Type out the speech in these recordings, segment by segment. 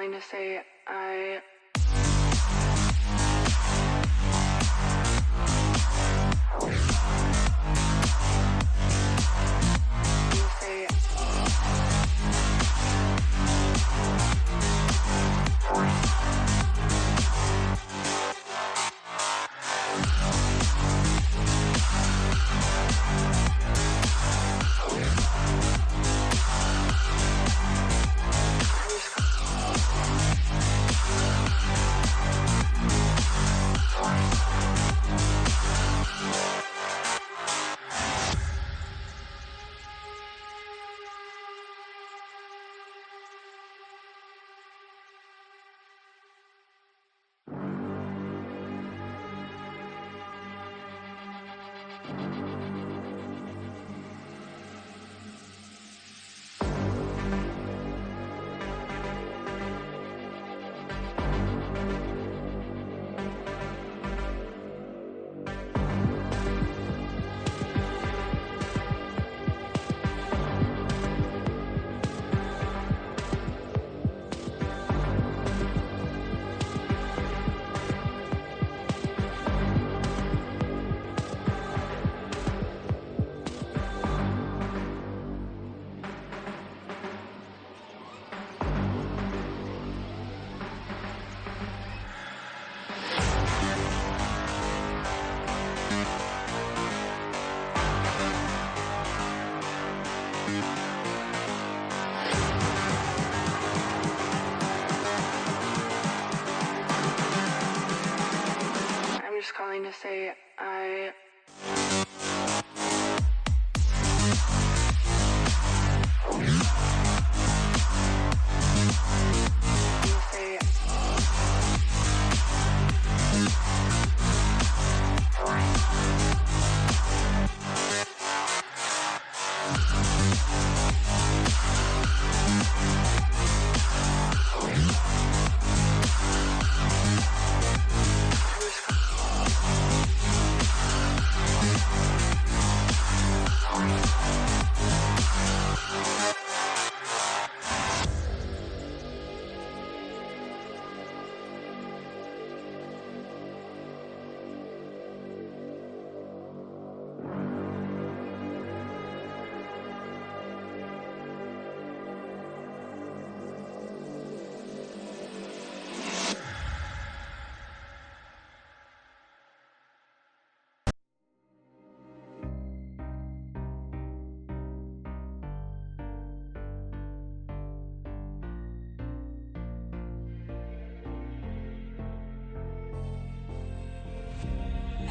calling to say I... I'm just calling to say I...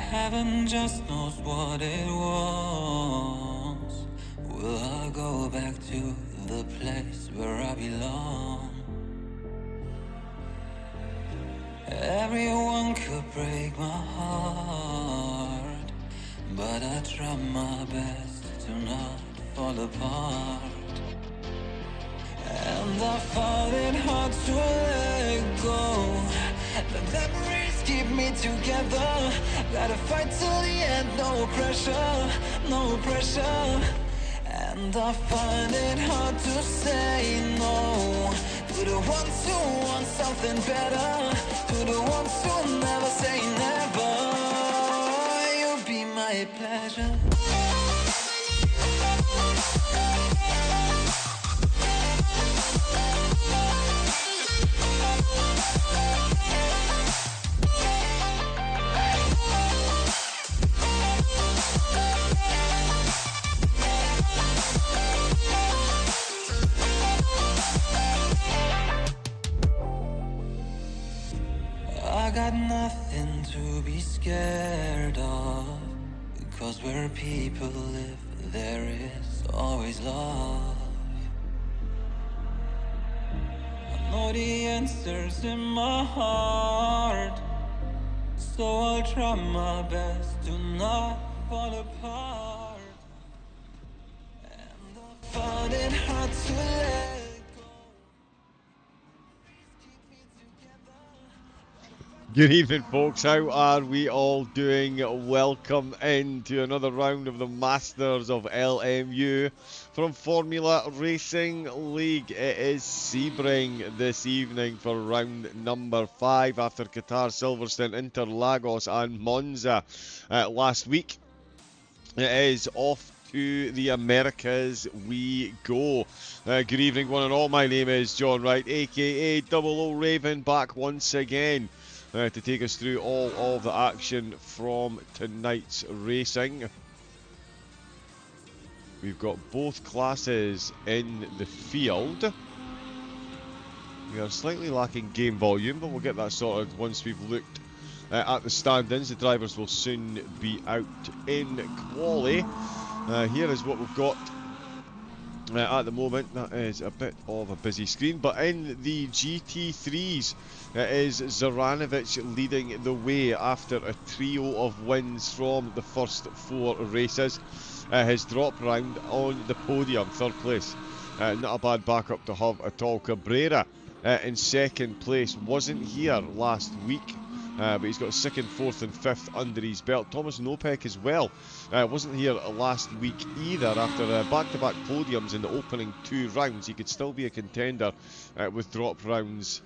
Heaven just knows what it wants. Will I go back to the place where I belong? Everyone could break my heart, but I try my best to not fall apart. And I find it hard to let go. The memories keep me together. Gotta fight till the end, no pressure, no pressure. And I find it hard to say no to the ones who want something better, to the ones who never say never. You'll be my pleasure. I got nothing to be scared of, because where people live, there is always love. I know the answers in my heart, so I'll try my best to not fall apart. And I find it hard to let go. Good evening, folks. How are we all doing? Welcome into another round of the Masters of LMU from Formula Racing League. It is Sebring this evening for round number 5 after Qatar, Silverstone, Interlagos and Monza last week. It is off to the Americas we go. Good evening, one and all. My name is John Wright, aka Double O Raven, back once again to take us through all of the action from tonight's racing. We've got both classes in the field. We are slightly lacking game volume, but we'll get that sorted once we've looked at the standings. The drivers will soon be out in quali. Here is what we've got at the moment. That is a bit of a busy screen, but in the GT3s it is Zaranovic leading the way after a trio of wins from the first 4 races. His drop round on the podium, 3rd place. Not a bad backup to have at all. Cabrera in 2nd place, wasn't here last week. But he's got 2nd, 4th and 5th under his belt. Thomas Nopek as well wasn't here last week either. After back-to-back podiums in the opening 2 rounds, he could still be a contender with drop rounds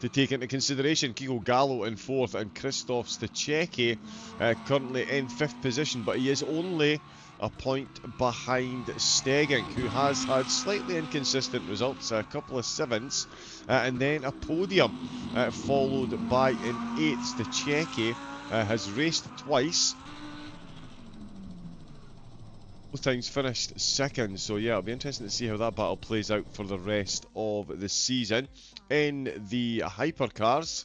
to take into consideration. Kiko Gallo in 4th and Christoph Stachecki currently in 5th position, but he is only a point behind Stegging, who has had slightly inconsistent results, a couple of 7ths and then a podium followed by an 8th. Stachecki has raced twice, both times finished 2nd, so yeah, it'll be interesting to see how that battle plays out for the rest of the season. In the hypercars,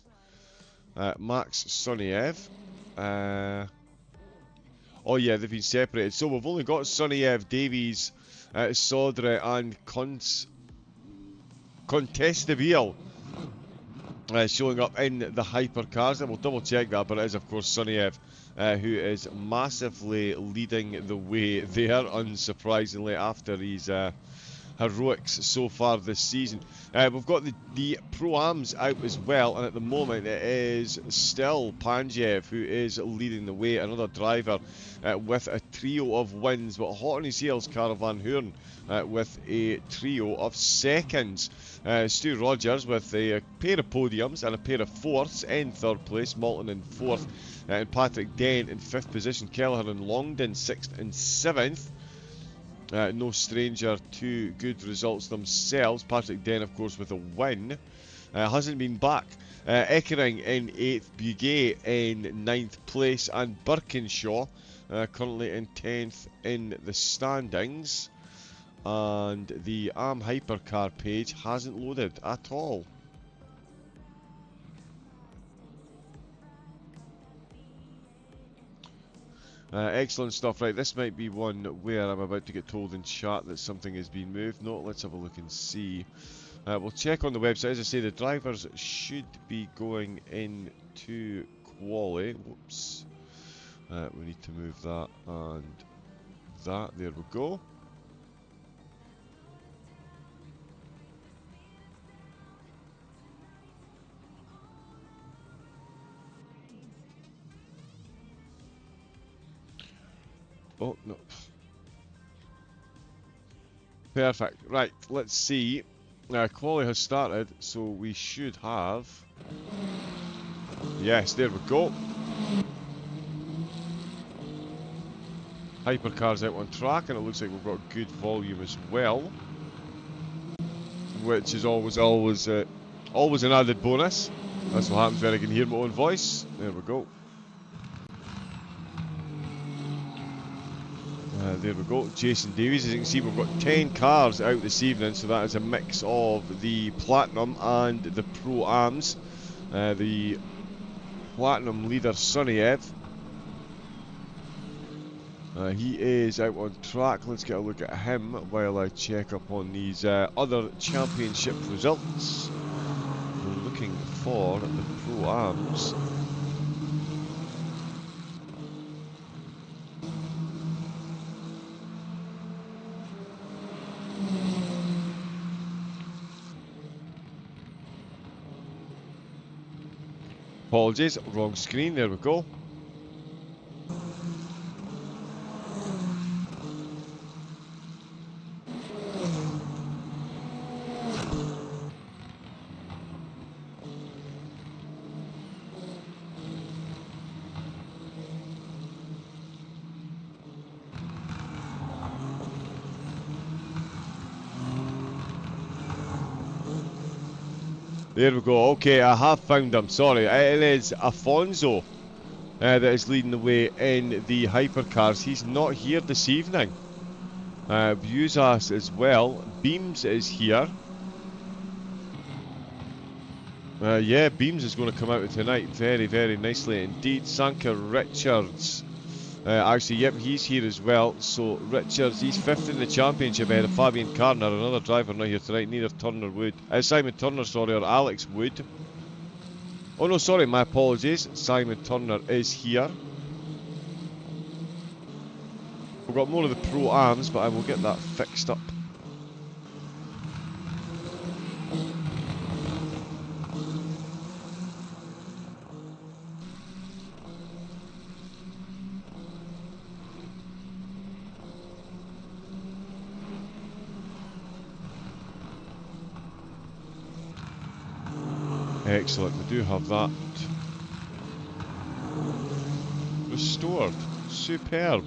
Max Soniev, oh yeah, they've been separated. So we've only got Soniev, Davies, Sodre and Contestable showing up in the hypercars. And we'll double check that, but it is of course Soniev who is massively leading the way there, unsurprisingly, after his heroics so far this season. We've got the Pro-Ams out as well, and at the moment it is still Panjev who is leading the way, another driver with a trio of wins, but hot on his heels Karl Van Hoorn with a trio of 2nds. Stu Rogers with a pair of podiums and a pair of 4ths in 3rd place, Malton in 4th, and Patrick Den in 5th position, Kelleher and Longden 6th and 7th. No stranger to good results themselves. Patrick Den, of course, with a win. Hasn't been back. Eckering in 8th, Bugay in 9th place, and Birkinshaw currently in 10th in the standings. And the AM Hypercar page hasn't loaded at all. Excellent stuff. Right, this might be one where I'm about to get told in chat that something has been moved. No, let's have a look and see. We'll check on the website. As I say, the drivers should be going into quali. Whoops. We need to move that and that. There we go. Oh, no. Perfect. Right, let's see. Quali has started, so we should have... Yes, there we go. Hypercars out on track, and it looks like we've got good volume as well, which is always an added bonus. That's what happens when I can hear my own voice. There we go. There we go, Jason Davies. As you can see, we've got 10 cars out this evening, so that is a mix of the Platinum and the Pro-Ams. The Platinum leader, Soniev. He is out on track. Let's get a look at him while I check up on these other championship results. We're looking for the Pro-Ams. Apologies, wrong screen, there we go. There we go. Okay, I have found him. Sorry, it is Afonso that is leading the way in the hypercars. He's not here this evening. Buzas as well. Beams is here. Yeah, Beams is going to come out tonight very, very nicely indeed. Sanka Richards. Actually, yep, he's here as well. So, Richards, he's 5th in the championship ahead of Fabian Karner, another driver not here tonight. Neither Turner Wood. Simon Turner, sorry, or Alex Wood. Oh no, sorry, my apologies. Simon Turner is here. We've got more of the Pro-Ams, but I will get that fixed up. Excellent, we do have that restored. Superb.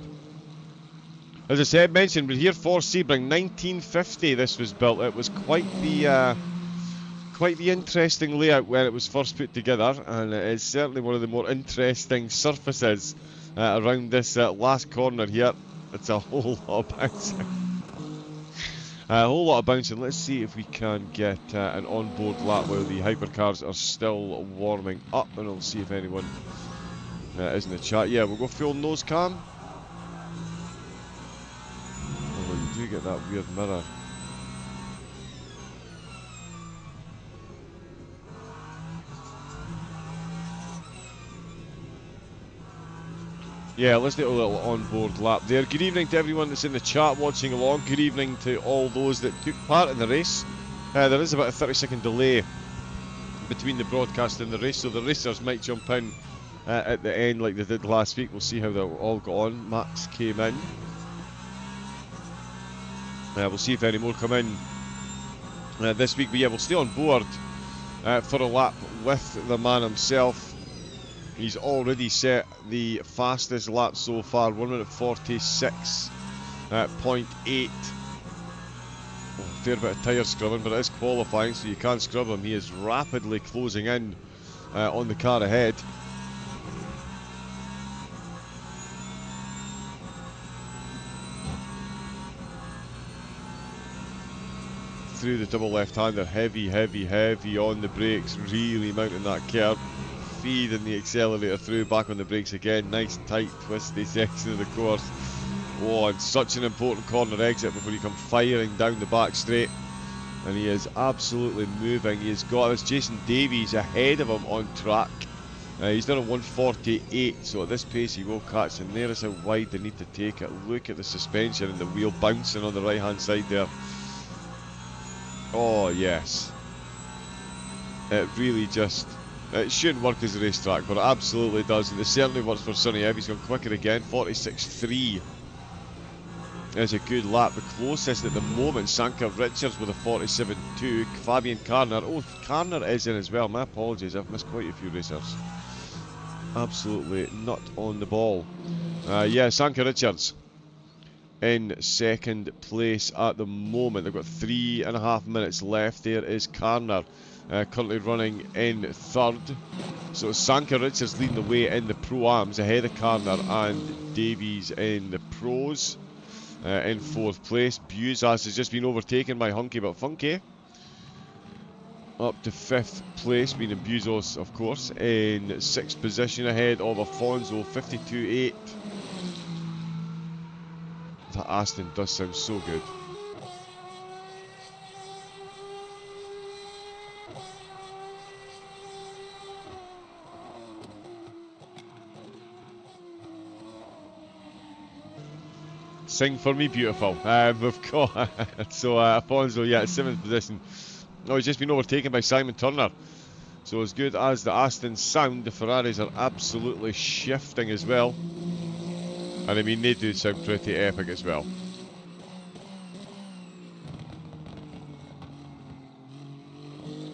As I said, mentioned, we're here for Sebring. 1950 this was built. It was quite the interesting layout when it was first put together, and it is certainly one of the more interesting surfaces around this last corner here. It's a whole lot of bouncing. A whole lot of bouncing. Let's see if we can get an onboard lap while the hypercars are still warming up, and we'll see if anyone is in the chat. Yeah, we'll go full nose cam. Although you do get that weird mirror. Yeah, let's do a little onboard lap there. Good evening to everyone that's in the chat watching along. Good evening to all those that took part in the race. There is about a 30-second delay between the broadcast and the race, so the racers might jump in at the end like they did last week. We'll see how they all got on. Max came in. We'll see if any more come in this week. But yeah, we'll stay on board for a lap with the man himself. He's already set the fastest lap so far, 1 minute 46.8. Fair bit of tyre scrubbing, but it is qualifying, so you can't scrub him. He is rapidly closing in on the car ahead. Through the double left-hander, heavy on the brakes, really mounting that curb. Feeding the accelerator through, back on the brakes again. Nice tight twisty section of the course. Oh, and such an important corner exit before you come firing down the back straight. And he is absolutely moving. He has got this Jason Davies ahead of him on track. He's done a 148, so at this pace he will catch, and there is how wide they need to take it. Look at the suspension and the wheel bouncing on the right hand side there. Oh yes, it really just, it shouldn't work as a racetrack, but it absolutely does, and it certainly works for Sonny Eve. He's gone quicker again. 46.3 is a good lap. The closest at the moment, Sanka Richards with a 47.2. Fabian Karner, oh, Karner is in as well. My apologies, I've missed quite a few racers. Absolutely not on the ball. Yeah, Sanka Richards in second place at the moment. They've got 3.5 minutes left. There is Karner currently running in third. So Sanka Richards leading the way in the Pro-Ams, ahead of Karner and Davies in the Pros. In fourth place, Buzas has just been overtaken by Hunky but Funky. Up to fifth place, being Buzos, of course, in sixth position ahead of Afonso, 52.8. That Aston does sound so good. Sing for me, beautiful. We've got so Afonso, yeah, 7th position. Oh, he's just been overtaken by Simon Turner. So as good as the Astons sound, the Ferraris are absolutely shifting as well. And I mean, they do sound pretty epic as well.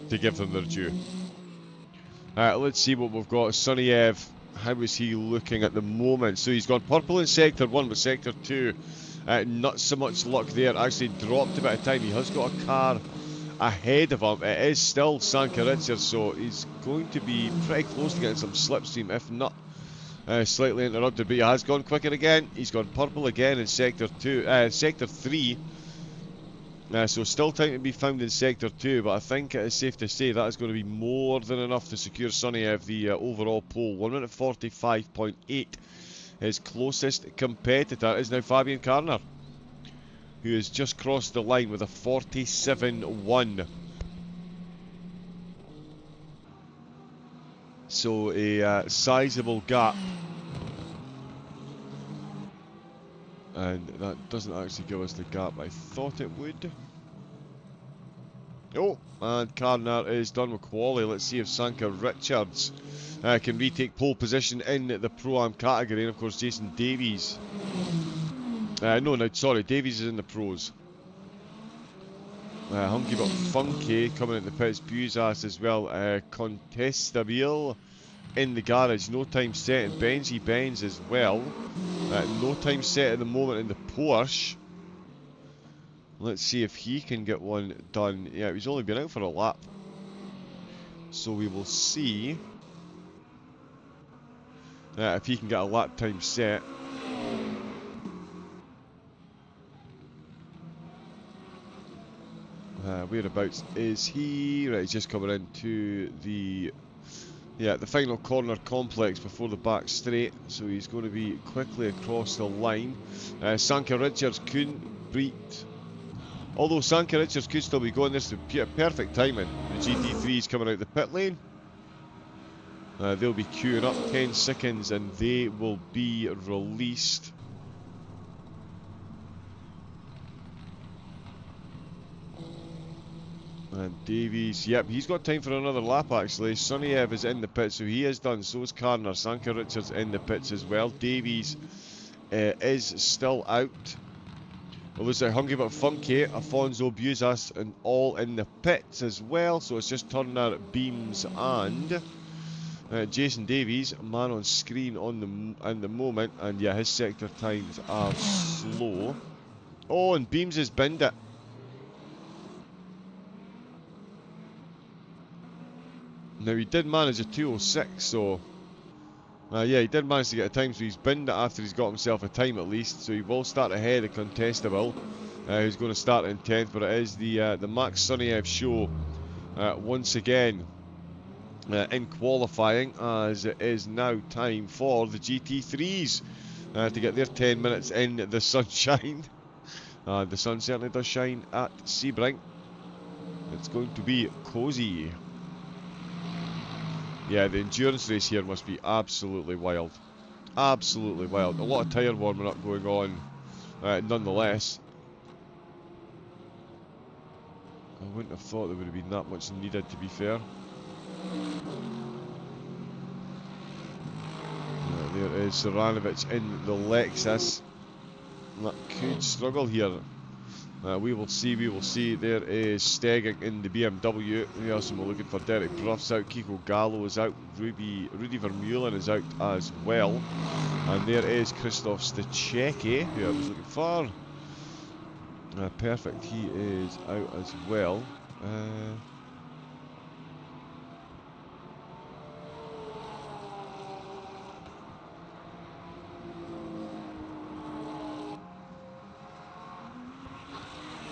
To give them their due. Let's see what we've got. Sonny Ev, how is he looking at the moment? So he's gone purple in Sector 1, but Sector 2, not so much luck there. Actually dropped a bit of time. He has got a car ahead of him. It is still Sanka Richards, so he's going to be pretty close to getting some slipstream, if not slightly interrupted. But he has gone quicker again. He's gone purple again in Sector 3. So still time to be found in Sector 2, but I think it is safe to say that is going to be more than enough to secure Sonny Ev the overall pole. 1 minute 45.8. His closest competitor is now Fabian Carner, who has just crossed the line with a 47.1. So a sizable gap. And that doesn't actually give us the gap I thought it would. Oh, and Carner is done with quali. Let's see if Sanka Richards can retake pole position in the Pro-Am category. And of course, Jason Davies. Davies is in the pros. Hunky but Funky coming in the pits. Buzas as well. Contestabile in the garage. No time set. And Benji Benz as well. No time set at the moment in the Porsche. Let's see if he can get one done. Yeah, he's only been out for a lap. So we will see if he can get a lap time set. Whereabouts is he? Right, he's just coming into the final corner complex before the back straight. So he's going to be quickly across the line. Sanka Richards couldn't beat. Although Sanka Richards could still be going, this would be perfect timing. The GT3 is coming out the pit lane. They'll be queuing up 10 seconds and they will be released. And Davies, yep, he's got time for another lap actually. Sonny Ev is in the pit, so he is done. So is Carner. Sanka Richards in the pits as well. Davies is still out. Well, looks like Hungry But Funky, Afonso, Buzas, and all in the pits as well. So it's just Turner, Beams, and Jason Davies, man on screen on the moment. And yeah, his sector times are slow. Oh, and Beams has binned it. Now he did manage a 2:06, so yeah, he did manage to get a time, so he's binned it after he's got himself a time at least. So he will start ahead of Contestable, who's going to start in 10th, but it is the Max Sunniev show once again in qualifying, as it is now time for the GT3s to get their 10 minutes in the sunshine. The sun certainly does shine at Sebring. It's going to be cosy. Yeah, the endurance race here must be absolutely wild. Absolutely wild. A lot of tyre warming up going on, nonetheless. I wouldn't have thought there would have been that much needed, to be fair. There is Saranovic in the Lexus. That could struggle here. We will see. There is Stegging in the BMW. Who else am I looking for? Derek Bruff's out. Kiko Gallo is out. Rudy Vermeulen is out as well. And there is Christoph Stachecki, who I was looking for. Perfect. He is out as well.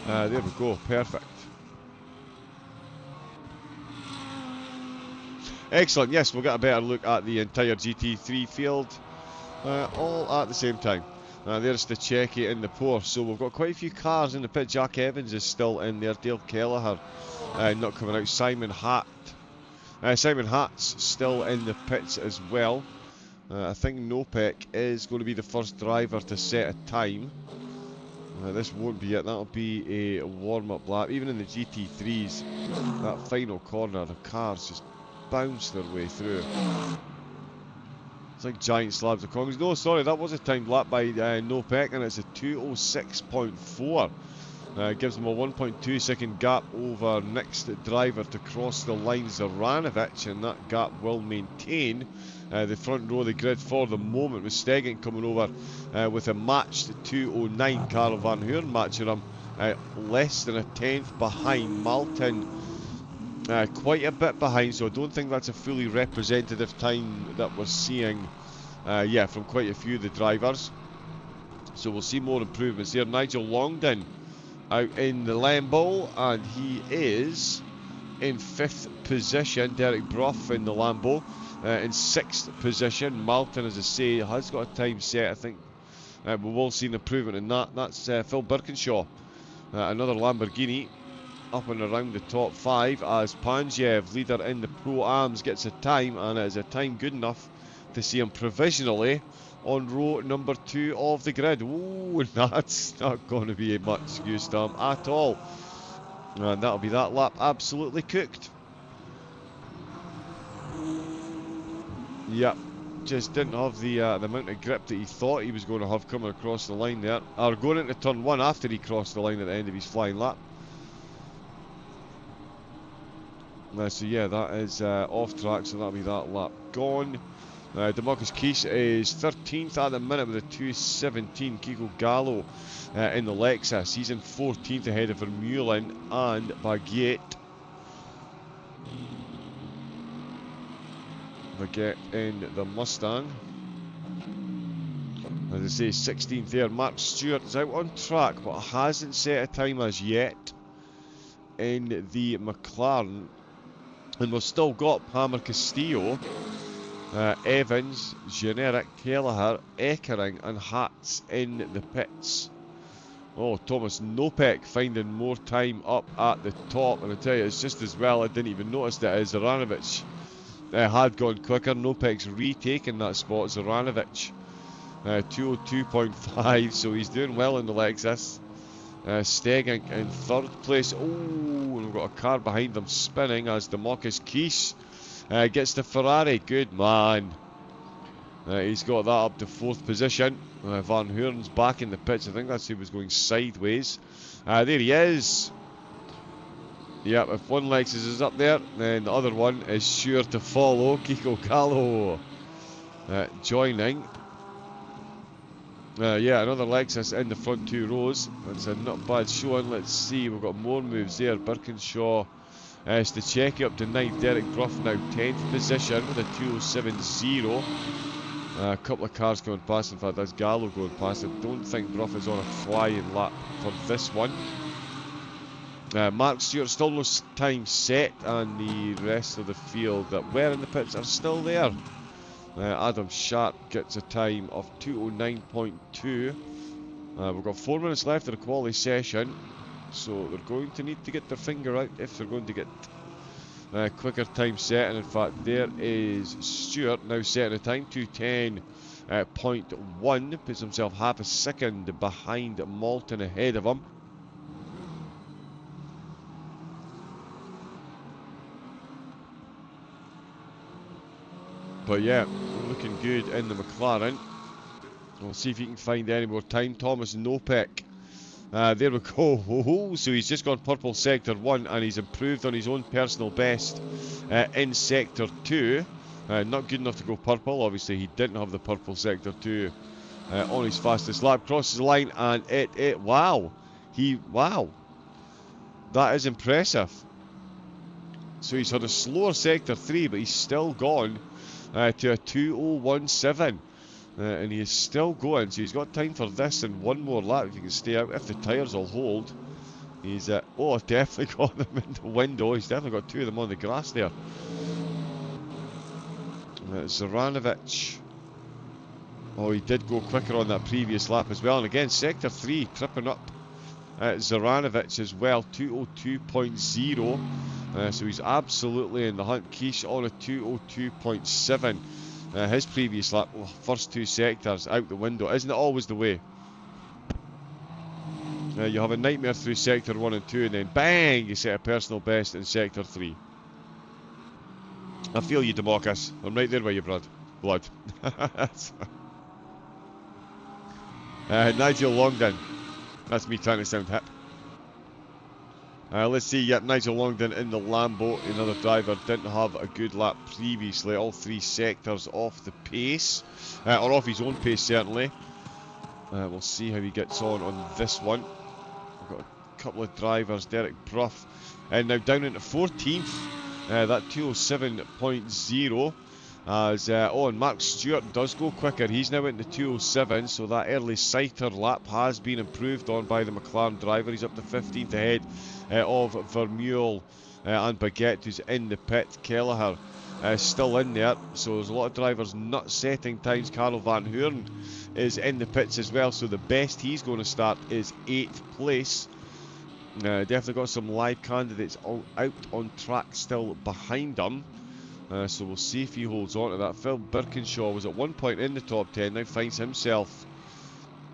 There we go, perfect. Excellent, yes, we'll get a better look at the entire GT3 field, all at the same time. There's the Checky in the Porsche, so we've got quite a few cars in the pit. Jack Evans is still in there, Dale Kelleher not coming out, Simon Hatt's still in the pits as well. I think Nopek is going to be the first driver to set a time. This won't be it, that'll be a warm-up lap. Even in the GT3s, that final corner, the car's just bounce their way through. It's like giant slabs of concrete. No, sorry, that was a timed lap by Nopek, and it's a 2:06.4. Gives them a 1.2 second gap over next driver to cross the line, Zoranovic, and that gap will maintain the front row of the grid for the moment, with Stegen coming over with a matched 2:09. Karel van Hoorn matching him less than a tenth behind. Malton quite a bit behind, so I don't think that's a fully representative time that we're seeing from quite a few of the drivers. So we'll see more improvements here. Nigel Longdon out in the Lambo, and he is in 5th position. Derek Brough in the Lambo in 6th position. Malton, as I say, has got a time set. I think we will see an improvement in that. That's Phil Birkinshaw, another Lamborghini, up and around the top 5, as Panjev, leader in the Pro-Ams, gets a time, and it is a time good enough to see him provisionally on row number 2 of the grid. Ooh, that's not going to be much use to him at all. And that'll be that lap absolutely cooked. Yep, just didn't have the amount of grip that he thought he was going to have coming across the line there. Or going into turn 1 after he crossed the line at the end of his flying lap. So yeah, that is off track, so that'll be that lap gone. Demarcus Keys is 13th at the minute with a 2:17. Kiko Gallo in the Lexus. He's in 14th ahead of Vermeulen and Baguette. Baguette in the Mustang. As I say, 16th there. Mark Stewart is out on track, but hasn't set a time as yet in the McLaren. And we've still Gop, Hammer, Castillo, Evans, Generic, Kelleher, Eckering and Hatz in the pits. Oh, Thomas Nopek finding more time up at the top, and I tell you, it's just as well I didn't even notice that Zoranovic had gone quicker. Nopek's retaken that spot. Zoranovic 2:02.5, so he's doing well in the Lexus. Stegen in 3rd place. Oh, and we've got a car behind them spinning as Demarcus Keys gets the Ferrari. Good man. He's got that up to 4th position. Van Hoorn's back in the pits. I think that's who was going sideways. There he is. Yep, if one Lexus is up there, then the other one is sure to follow. Kiko Gallo joining. Yeah, another Lexus in the front 2 rows. That's a not bad showing. Let's see, we've got more moves there. Birkinshaw is to check it up to 9th. Derek Brough now 10th position with a 2:07.0. A couple of cars going past. In fact, that's Gallo going past. I don't think Brough is on a flying lap for this one. Mark Stewart still no time set, and the rest of the field that were in the pits are still there. Adam Sharp gets a time of 2:09.2. We've got 4 minutes left of the quali session, so they're going to need to get their finger out if they're going to get quicker time set. And in fact, there is Stewart now setting a time 2:10.1, puts himself half a second behind Malton ahead of him. But yeah, looking good in the McLaren. We'll see if he can find any more time. Thomas Nopek. There we go. So he's just gone purple sector 1, and he's improved on his own personal best in sector 2. Not good enough to go purple. Obviously, he didn't have the purple sector 2 on his fastest lap. Crosses the line, and wow. Wow. That is impressive. So he's had a slower sector 3, but he's still gone to a 2:01.7, and he is still going, so he's got time for this and one more lap if he can stay out, if the tyres will hold. He's definitely got them in the window. He's definitely got 2 of them on the grass there. Zoranovic, oh, he did go quicker on that previous lap as well, and again sector 3 tripping up Zoranovic as well, 2:02.0. So he's absolutely in the hunt. Quiche on a 2:02.7. His previous lap, first 2 sectors out the window. Isn't it always the way? You have a nightmare through sector 1 and 2, and then bang, you set a personal best in sector 3. I feel you, Democus. I'm right there with you, blood. Nigel Longdon. That's me trying to sound hip. Let's see, yep, Nigel Longdon in the Lambo, another driver, didn't have a good lap previously, all three sectors off the pace, or off his own pace certainly. We'll see how he gets on this one. We've got a couple of drivers, Derek Brough, and now down into 14th, that 207.0. As and Mark Stewart does go quicker. He's now into 207, so that early Scyther lap has been improved on by the McLaren driver. He's up to 15th ahead of Vermeulen and Baguette, who's in the pit. Kelleher still in there, so there's a lot of drivers not setting times. Karel Van Hoorn is in the pits as well, so the best he's going to start is 8th place. Definitely got some live candidates out on track still behind him. So we'll see if he holds on to that. Phil Birkinshaw was at one point in the top 10, now finds himself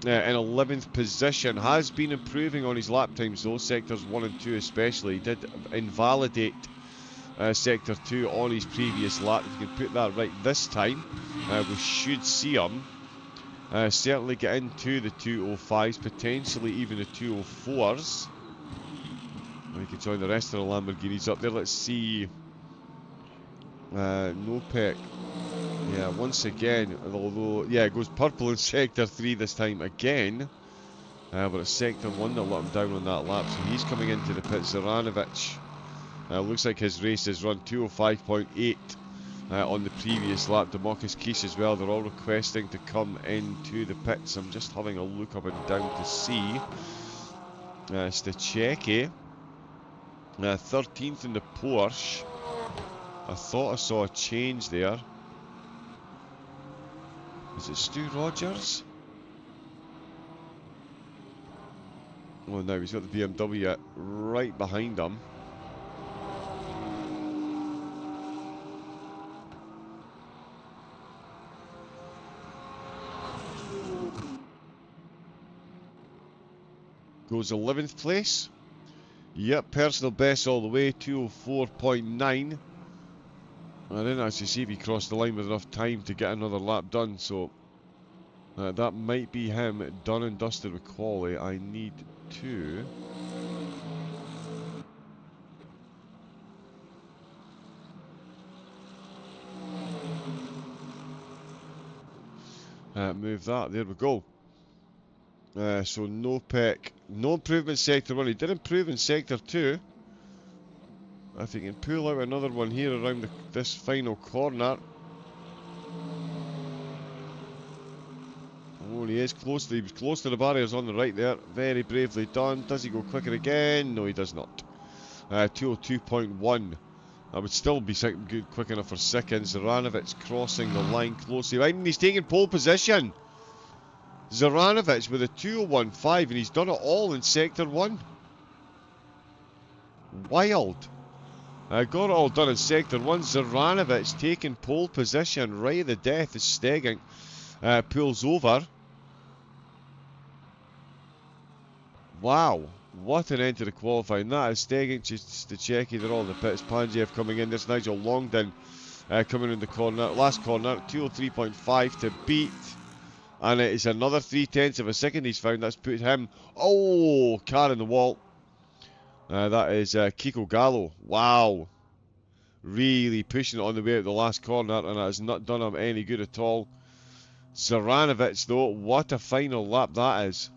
in 11th position. Has been improving on his lap times though, sectors 1 and 2 especially. He did invalidate sector 2 on his previous lap. If you can put that right this time, we should see him certainly get into the 205s, potentially even the 204s. We can join the rest of the Lamborghinis up there. Let's see. Nopek, yeah, once again, although, yeah, it goes purple in sector 3 this time again, but it's sector 1 that let him down on that lap, so he's coming into the pit. Zaranovic, looks like his race has run 205.8 on the previous lap. Democus Keys as well, they're all requesting to come into the pits. I'm just having a look up and down to see. Stachecki, 13th in the Porsche. I thought I saw a change there. Is it Stu Rogers? Oh no, he's got the BMW right behind him. Goes 11th place. Yep, personal best all the way, 204.9. I didn't actually see if he crossed the line with enough time to get another lap done, so that might be him done and dusted with quali. I need to move that. There we go. So Nopek, no improvement sector 1. He did improve in sector 2. If he can pull out another one here around this final corner. Oh, he is close. He was close to the barriers on the right there. Very bravely done. Does he go quicker again? No, he does not. 202.1. That would still be good, quick enough for seconds. Zaranovic crossing the line closely right, and he's taking pole position. Zaranovic with a 201.5, and he's done it all in sector 1. Wild. Got it all done in sector 1. Zaranovic taking pole position right at the death as Stegging pulls over. Wow, what an end to the qualifying. That is Stegging, Stachecki, they're all in the pits. Panjiev coming in. There's Nigel Longdon coming in the corner. Last corner, 203.5 to beat. And it is another 0.3 of a second he's found. That's put him, oh, car in the wall. That is Kiko Gallo. Wow. Really pushing it on the way out the last corner, and that has not done him any good at all. Zaranovic, though, what a final lap that is.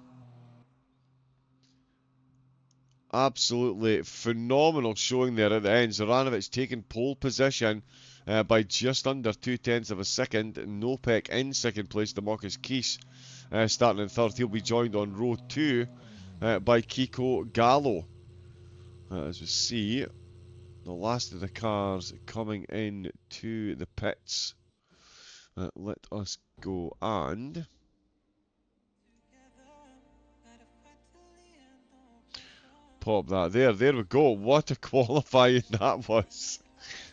Absolutely phenomenal showing there at the end. Zaranovic taking pole position by just under 0.2 of a second. Nopek in second place. Democus Keys starting in third. He'll be joined on row 2 by Kiko Gallo. As we see, the last of the cars coming in to the pits. Let us go and pop that there. There we go. What a qualifying that was.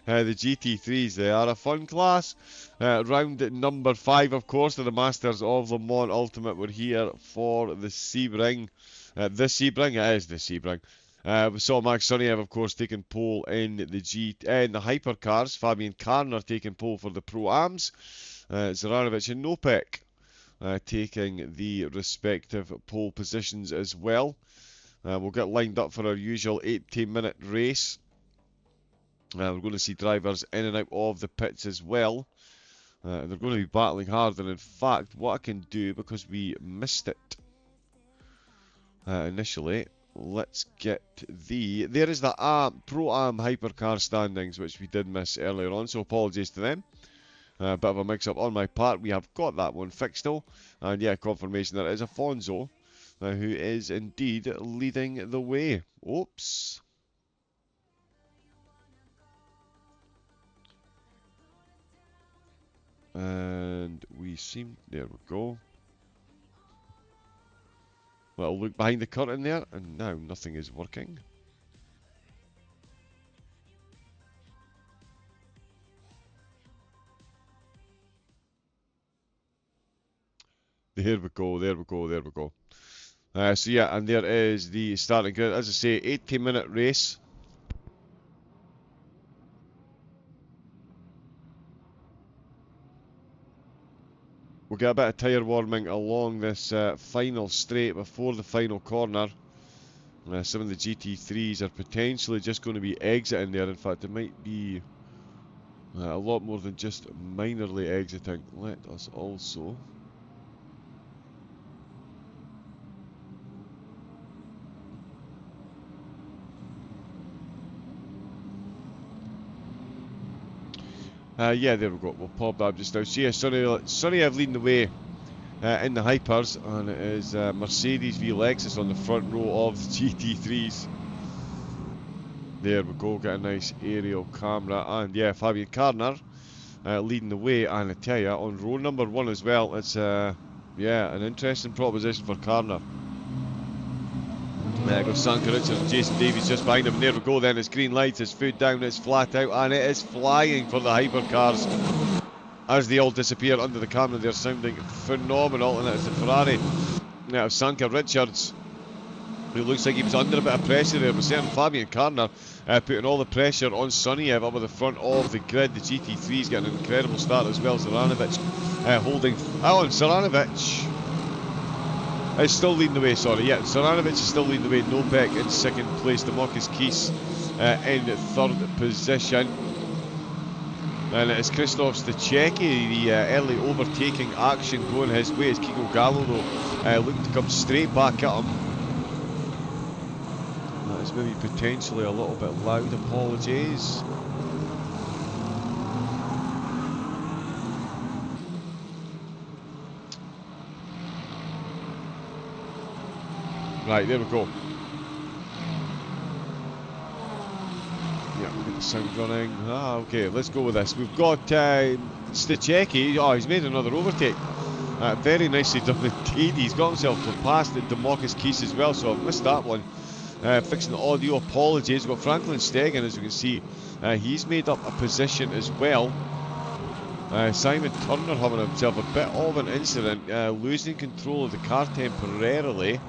The GT3s, they are a fun class. Round number 5, of course, of the Masters of Le Mans Ultimate. We're here for the Sebring. The Sebring, it is the Sebring. We saw Max Sunniev, of course, taking pole in the in the hypercars. Fabian Karner taking pole for the Pro-Ams. Zoranovic and Nopek taking the respective pole positions as well. We'll get lined up for our usual 18-minute race. We're going to see drivers in and out of the pits as well. They're going to be battling hard, and in fact, what I can do, because we missed it initially, let's get there is the Pro-Am hypercar standings, which we did miss earlier on, so apologies to them. Bit of a mix-up on my part. We have got that one fixed though, and yeah, confirmation that it is Afonso who is indeed leading the way. Oops. And we seem, there we go. Little look behind the curtain there, and now nothing is working. There we go, there we go, there we go. So yeah, and there is the starting grid. As I say, 18-minute race. We'll get a bit of tyre warming along this final straight before the final corner. Some of the GT3s are potentially just going to be exiting there. In fact, it might be a lot more than just minorly exiting. Let us also... yeah, there we go. We'll pop that just now. So yeah, Sunniev leading the way in the hypers, and it is Mercedes v Lexus on the front row of the GT3s. There we go, get a nice aerial camera, and yeah, Fabian Karner leading the way, and I tell you, on row number 1 as well, it's yeah, an interesting proposition for Karner. There goes Sanka Richard and Jason Davies just behind him, and there we go then, it's green lights, it's foot down, it's flat out, and it is flying for the hypercars as they all disappear under the camera. They're sounding phenomenal, and it's the Ferrari now of Sanka Richards, who looks like he was under a bit of pressure there, but certainly Fabian Karner putting all the pressure on Sunniev up at the front of the grid. The GT3's getting an incredible start as well. Zoranovic holding on. Zoranovic is still leading the way, sorry. Yeah, Zoranovic is still leading the way. Nopek in second place. Demarcus Keys in third position. And it's Christoph Stachecki, the early overtaking action going his way as Kiko Gallo, though, looking to come straight back at him. That is maybe potentially a little bit loud. Apologies. Right, there we go. Yeah, we'll get the sound running. Okay, let's go with this. We've got Stachecki. Oh, he's made another overtake. Very nicely done indeed. He's got himself past Demarcus Keys as well, so I've missed that one. Fixing the audio, apologies. We've got Franklin Stegen, as you can see. He's made up a position as well. Simon Turner having himself a bit of an incident, losing control of the car temporarily.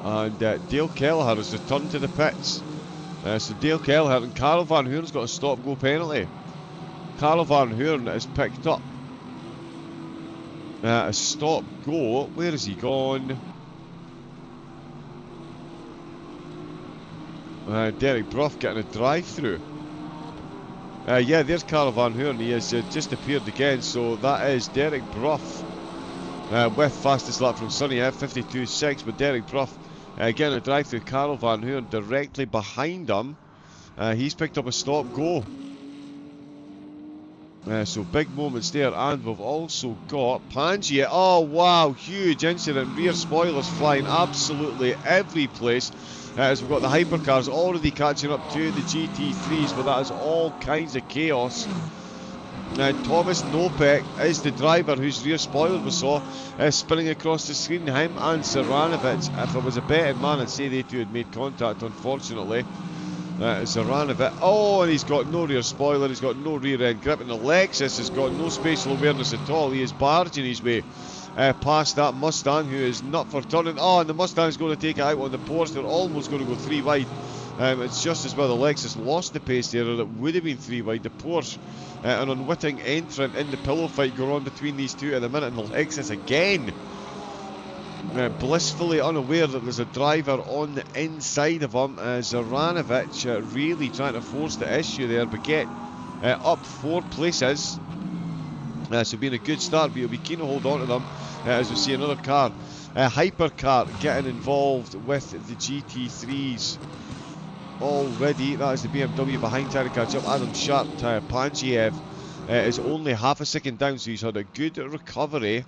And Dale Kelleher has returned to the pits. So Dale Kelleher and Karel Van Hoorn's got a stop-go penalty. Karel Van Hoorn has picked up a stop-go. Where has he gone? Derek Brough getting a drive-through. Yeah, there's Karel Van Hoorn. He has just appeared again. So that is Derek Brough with fastest lap from Sunniev, 52.6. But Derek Brough getting a drive-through. Karel Van Hoorn directly behind him. He's picked up a stop-go. So big moments there, and we've also got Pangia. Oh wow, huge incident, rear spoilers flying absolutely every place. As we've got the hypercars already catching up to the GT3s, but that is all kinds of chaos. Thomas Nopek is the driver whose rear spoiler we saw spinning across the screen. Him and Zoranovic, if I was a betting man, I'd say they two had made contact, unfortunately. Zoranovic, oh, and he's got no rear spoiler, he's got no rear end grip, and the Lexus has got no spatial awareness at all. He is barging his way past that Mustang, who is not for turning. Oh, and the Mustang's going to take it out on the Porsche. They're almost going to go 3 wide. It's just as well the Lexus lost the pace there, or it would have been 3 wide. The Porsche, an unwitting entrant in the pillow fight, go on between these two at the minute, and the Lexus again, blissfully unaware that there's a driver on the inside of him. Zoranovic really trying to force the issue there, but get up 4 places. So being a good start, but he'll be keen to hold on to them as we see another car, hypercar, getting involved with the GT3s already. That is the BMW behind, trying to catch up. Adam Sharp, Pangiev is only half a second down, so he's had a good recovery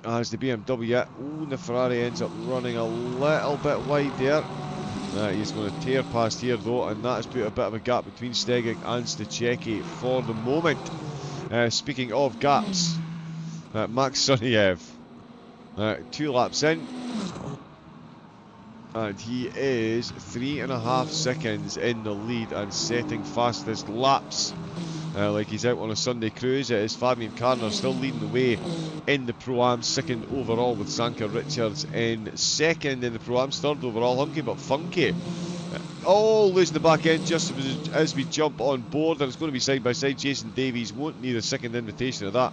as the BMW. Ooh, the Ferrari ends up running a little bit wide there. He's going to tear past here though, and that has put a bit of a gap between Stegic and Stachecki for the moment. Speaking of gaps, Max Suniev, 2 laps in, and he is 3.5 seconds in the lead and setting fastest laps. Like he's out on a Sunday cruise. It is Fabian Carner still leading the way in the Pro-Am, 2nd overall, with Sanka Richards in 2nd in the Pro-Ams, 3rd overall. Hunky but funky. Losing the back end just as we jump on board, and it's going to be side by side. Jason Davies won't need a second invitation of that.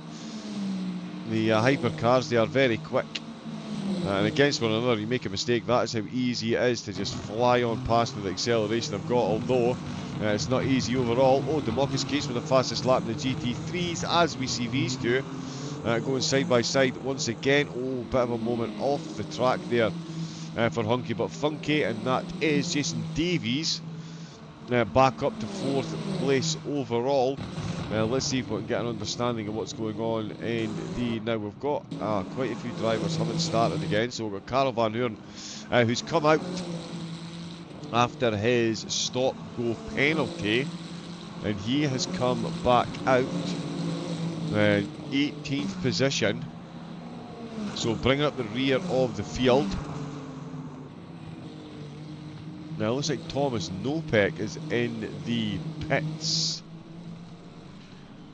The hypercars, they are very quick, and against one another you make a mistake, that is how easy it is to just fly on past with the acceleration I've got, although it's not easy overall. Demarcus Case with the fastest lap in the GT3s, as we see these two going side by side once again. Bit of a moment off the track there for Hunky but Funky, and that is Jason Davies back up to 4th place overall. Let's see if we can get an understanding of what's going on in the... Now we've got quite a few drivers haven't started again, so we've got Karel Van Hoorn who's come out after his stop-go penalty, and he has come back out 18th position, so bringing up the rear of the field. Now it looks like Thomas Nopek is in the pits.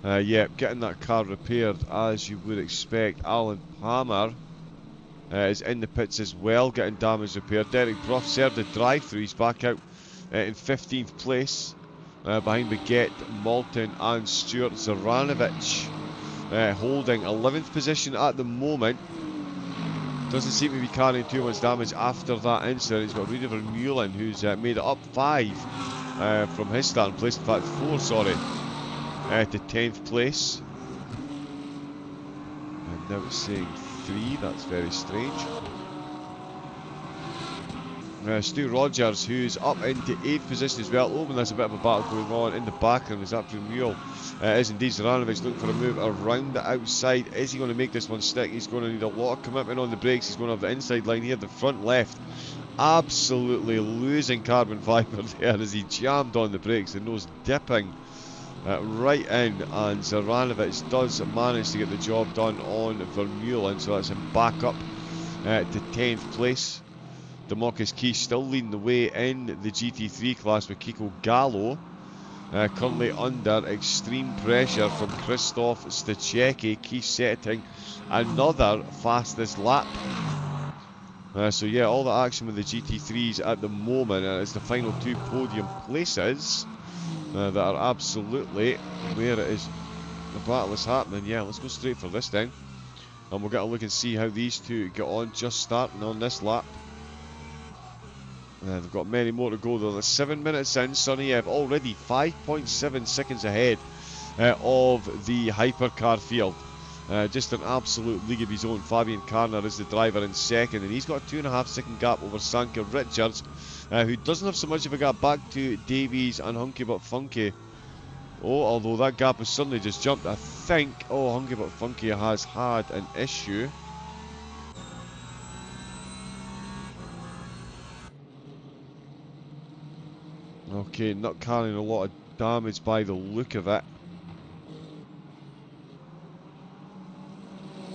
Yeah, getting that car repaired as you would expect. Alan Palmer is in the pits as well, getting damage repaired. Derek Bruff served the drive-through. He's back out in 15th place behind Baguette, Malton and Stuart. Zoranovic holding 11th position at the moment. Doesn't seem to be carrying too much damage after that incident. He's got Rudy Vermeulen, who's made it up 5 from his starting place. In fact, 4, sorry, to 10th place. And now it's saying 3. That's very strange. Stu Rogers, who's up into 8th position as well. And there's a bit of a battle going on in the background. Is that Vermeulen? Is indeed Zoranovic looking for a move around the outside. Is he going to make this one stick? He's going to need a lot of commitment on the brakes. He's going to have the inside line here, the front left. Absolutely losing carbon fibre there as he jammed on the brakes. The nose dipping right in, and Zoranovic does manage to get the job done on Vermeulen, so that's him back up to 10th place. Demarcus Keith still leading the way in the GT3 class with Kiko Gallo. Currently under extreme pressure from Christoph Stachecki. Keith setting another fastest lap. So yeah, all the action with the GT3s at the moment. It's the final 2 podium places that are absolutely where it is. The battle is happening. Yeah, let's go straight for this then, and we'll get a look and see how these two get on, just starting on this lap. They've got many more to go though. They're 7 minutes in. Suniev already 5.7 seconds ahead of the hypercar field. Just an absolute league of his own. Fabian Carner is the driver in 2nd, and he's got a 2.5 second gap over Sanka Richards, who doesn't have so much of a gap back to Davies and Hunky but Funky. Although that gap has suddenly just jumped. I think, Hunky but Funky has had an issue. Okay, not carrying a lot of damage by the look of it.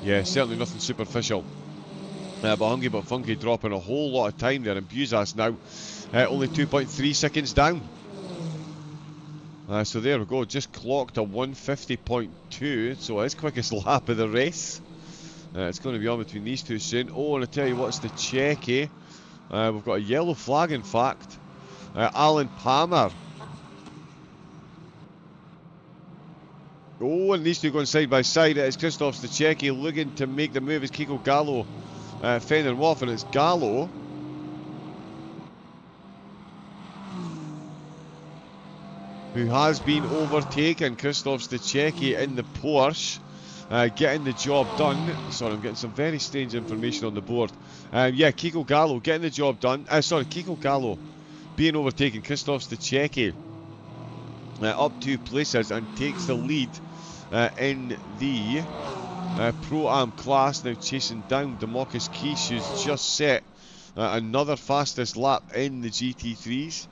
Yeah, certainly nothing superficial. But Hunky but Funky dropping a whole lot of time there, and Buzas now only 2.3 seconds down. So there we go, just clocked a 150.2, so his quickest lap of the race. It's going to be on between these two soon. Oh, and I tell you what's the checky. We've got a yellow flag, in fact. Alan Palmer. Oh, and these two going side by side. It's Christoph Stachecki looking to make the move as Kiko Gallo fending him off, and it's Gallo who has been overtaken. Christoph Stachecki in the Porsche. Getting the job done. Sorry, I'm getting some very strange information on the board. Yeah, Kiko Gallo getting the job done. Kiko Gallo being overtaken. Christoph Stachecki up 2 places and takes the lead in the Pro-Am class. Now chasing down Demarcus Keish, who's just set another fastest lap in the GT3s.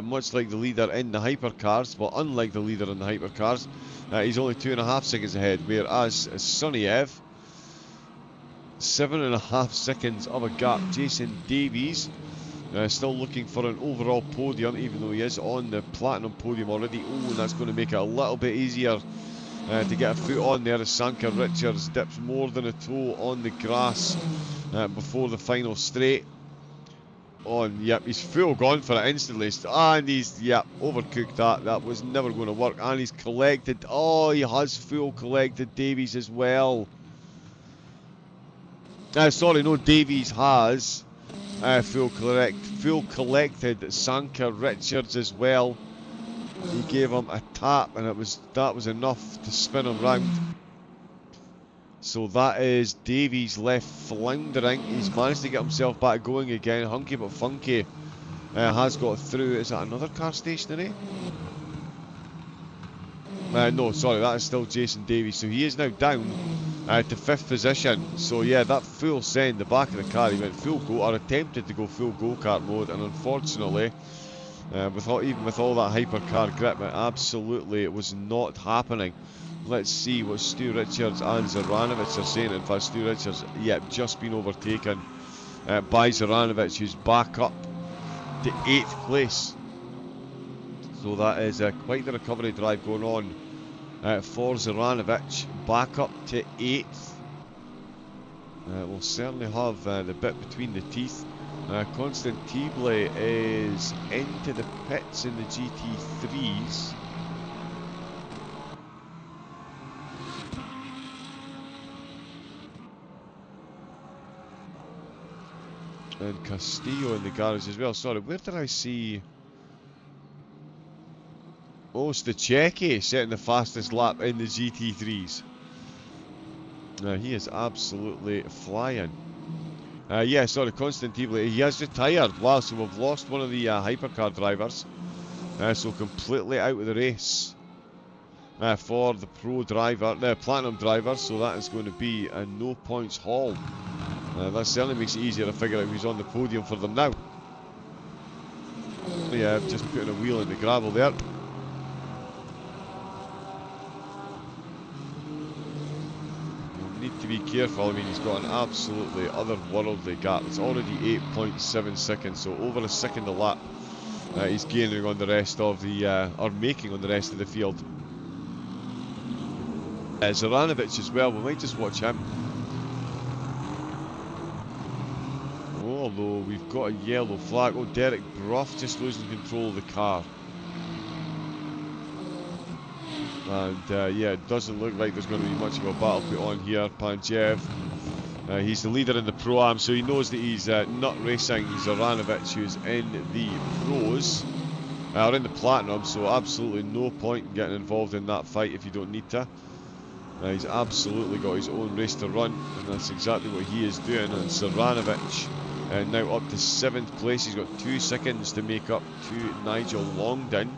Much like the leader in the hypercars, but unlike the leader in the hypercars, he's only 2.5 seconds ahead, whereas Sonny Ev, 7.5 seconds of a gap. Jason Davies still looking for an overall podium, even though he is on the platinum podium already. Oh, and that's going to make it a little bit easier to get a foot on there as Sanka Richards dips more than a toe on the grass before the final straight. Yep, he's full gone for it instantly, and he's, yep, overcooked that. That was never going to work, and he's collected. Oh, he has full collected Davies as well. Sorry, no, Davies has full collected Sanka Richards as well. He gave him a tap, and that was enough to spin him round. So that is Davies left floundering. He's managed to get himself back going again. Hunky but funky has got through. Is that another car stationary? No, sorry, that is still Jason Davies. So he is now down to 5th position. So yeah, that full send, the back of the car, he went full go, or attempted to go full go-kart mode, and unfortunately, even with all that hypercar grip, it was not happening. Let's see what Stu Richards and Zoranovic are saying. In fact, Stu Richards, yep, just been overtaken by Zoranovic, who's back up to 8th place. So that is quite the recovery drive going on for Zoranovic, back up to 8th. We'll certainly have the bit between the teeth. Constantibile is into the pits in the GT3s. And Castillo in the garage as well. Sorry, where did I see... Oh, Stachecki setting the fastest lap in the GT3s. He is absolutely flying. Yeah, sorry, Constantibile, he has retired. Wow, so we've lost one of the hypercar drivers. So completely out of the race for the platinum driver. So that is going to be a no points haul. That certainly makes it easier to figure out who's on the podium for them now. Yeah, just putting a wheel in the gravel there. You'll need to be careful. I mean, he's got an absolutely otherworldly gap. It's already 8.7 seconds, so over a second a lap. He's gaining on the rest of the, or making on the rest of the field. Zoranovic as well, we might just watch him. Although we've got a yellow flag. Oh, Derek Brough just losing control of the car. And yeah, it doesn't look like there's going to be much of a battle put on here. Panchev, he's the leader in the Pro-Am, so he knows that he's not racing Zoranovic, who's in the Pros, or in the Platinum, so absolutely no point in getting involved in that fight if you don't need to. He's absolutely got his own race to run, and that's exactly what he is doing. And Zoranovic now up to 7th place. He's got 2 seconds to make up to Nigel Longdon,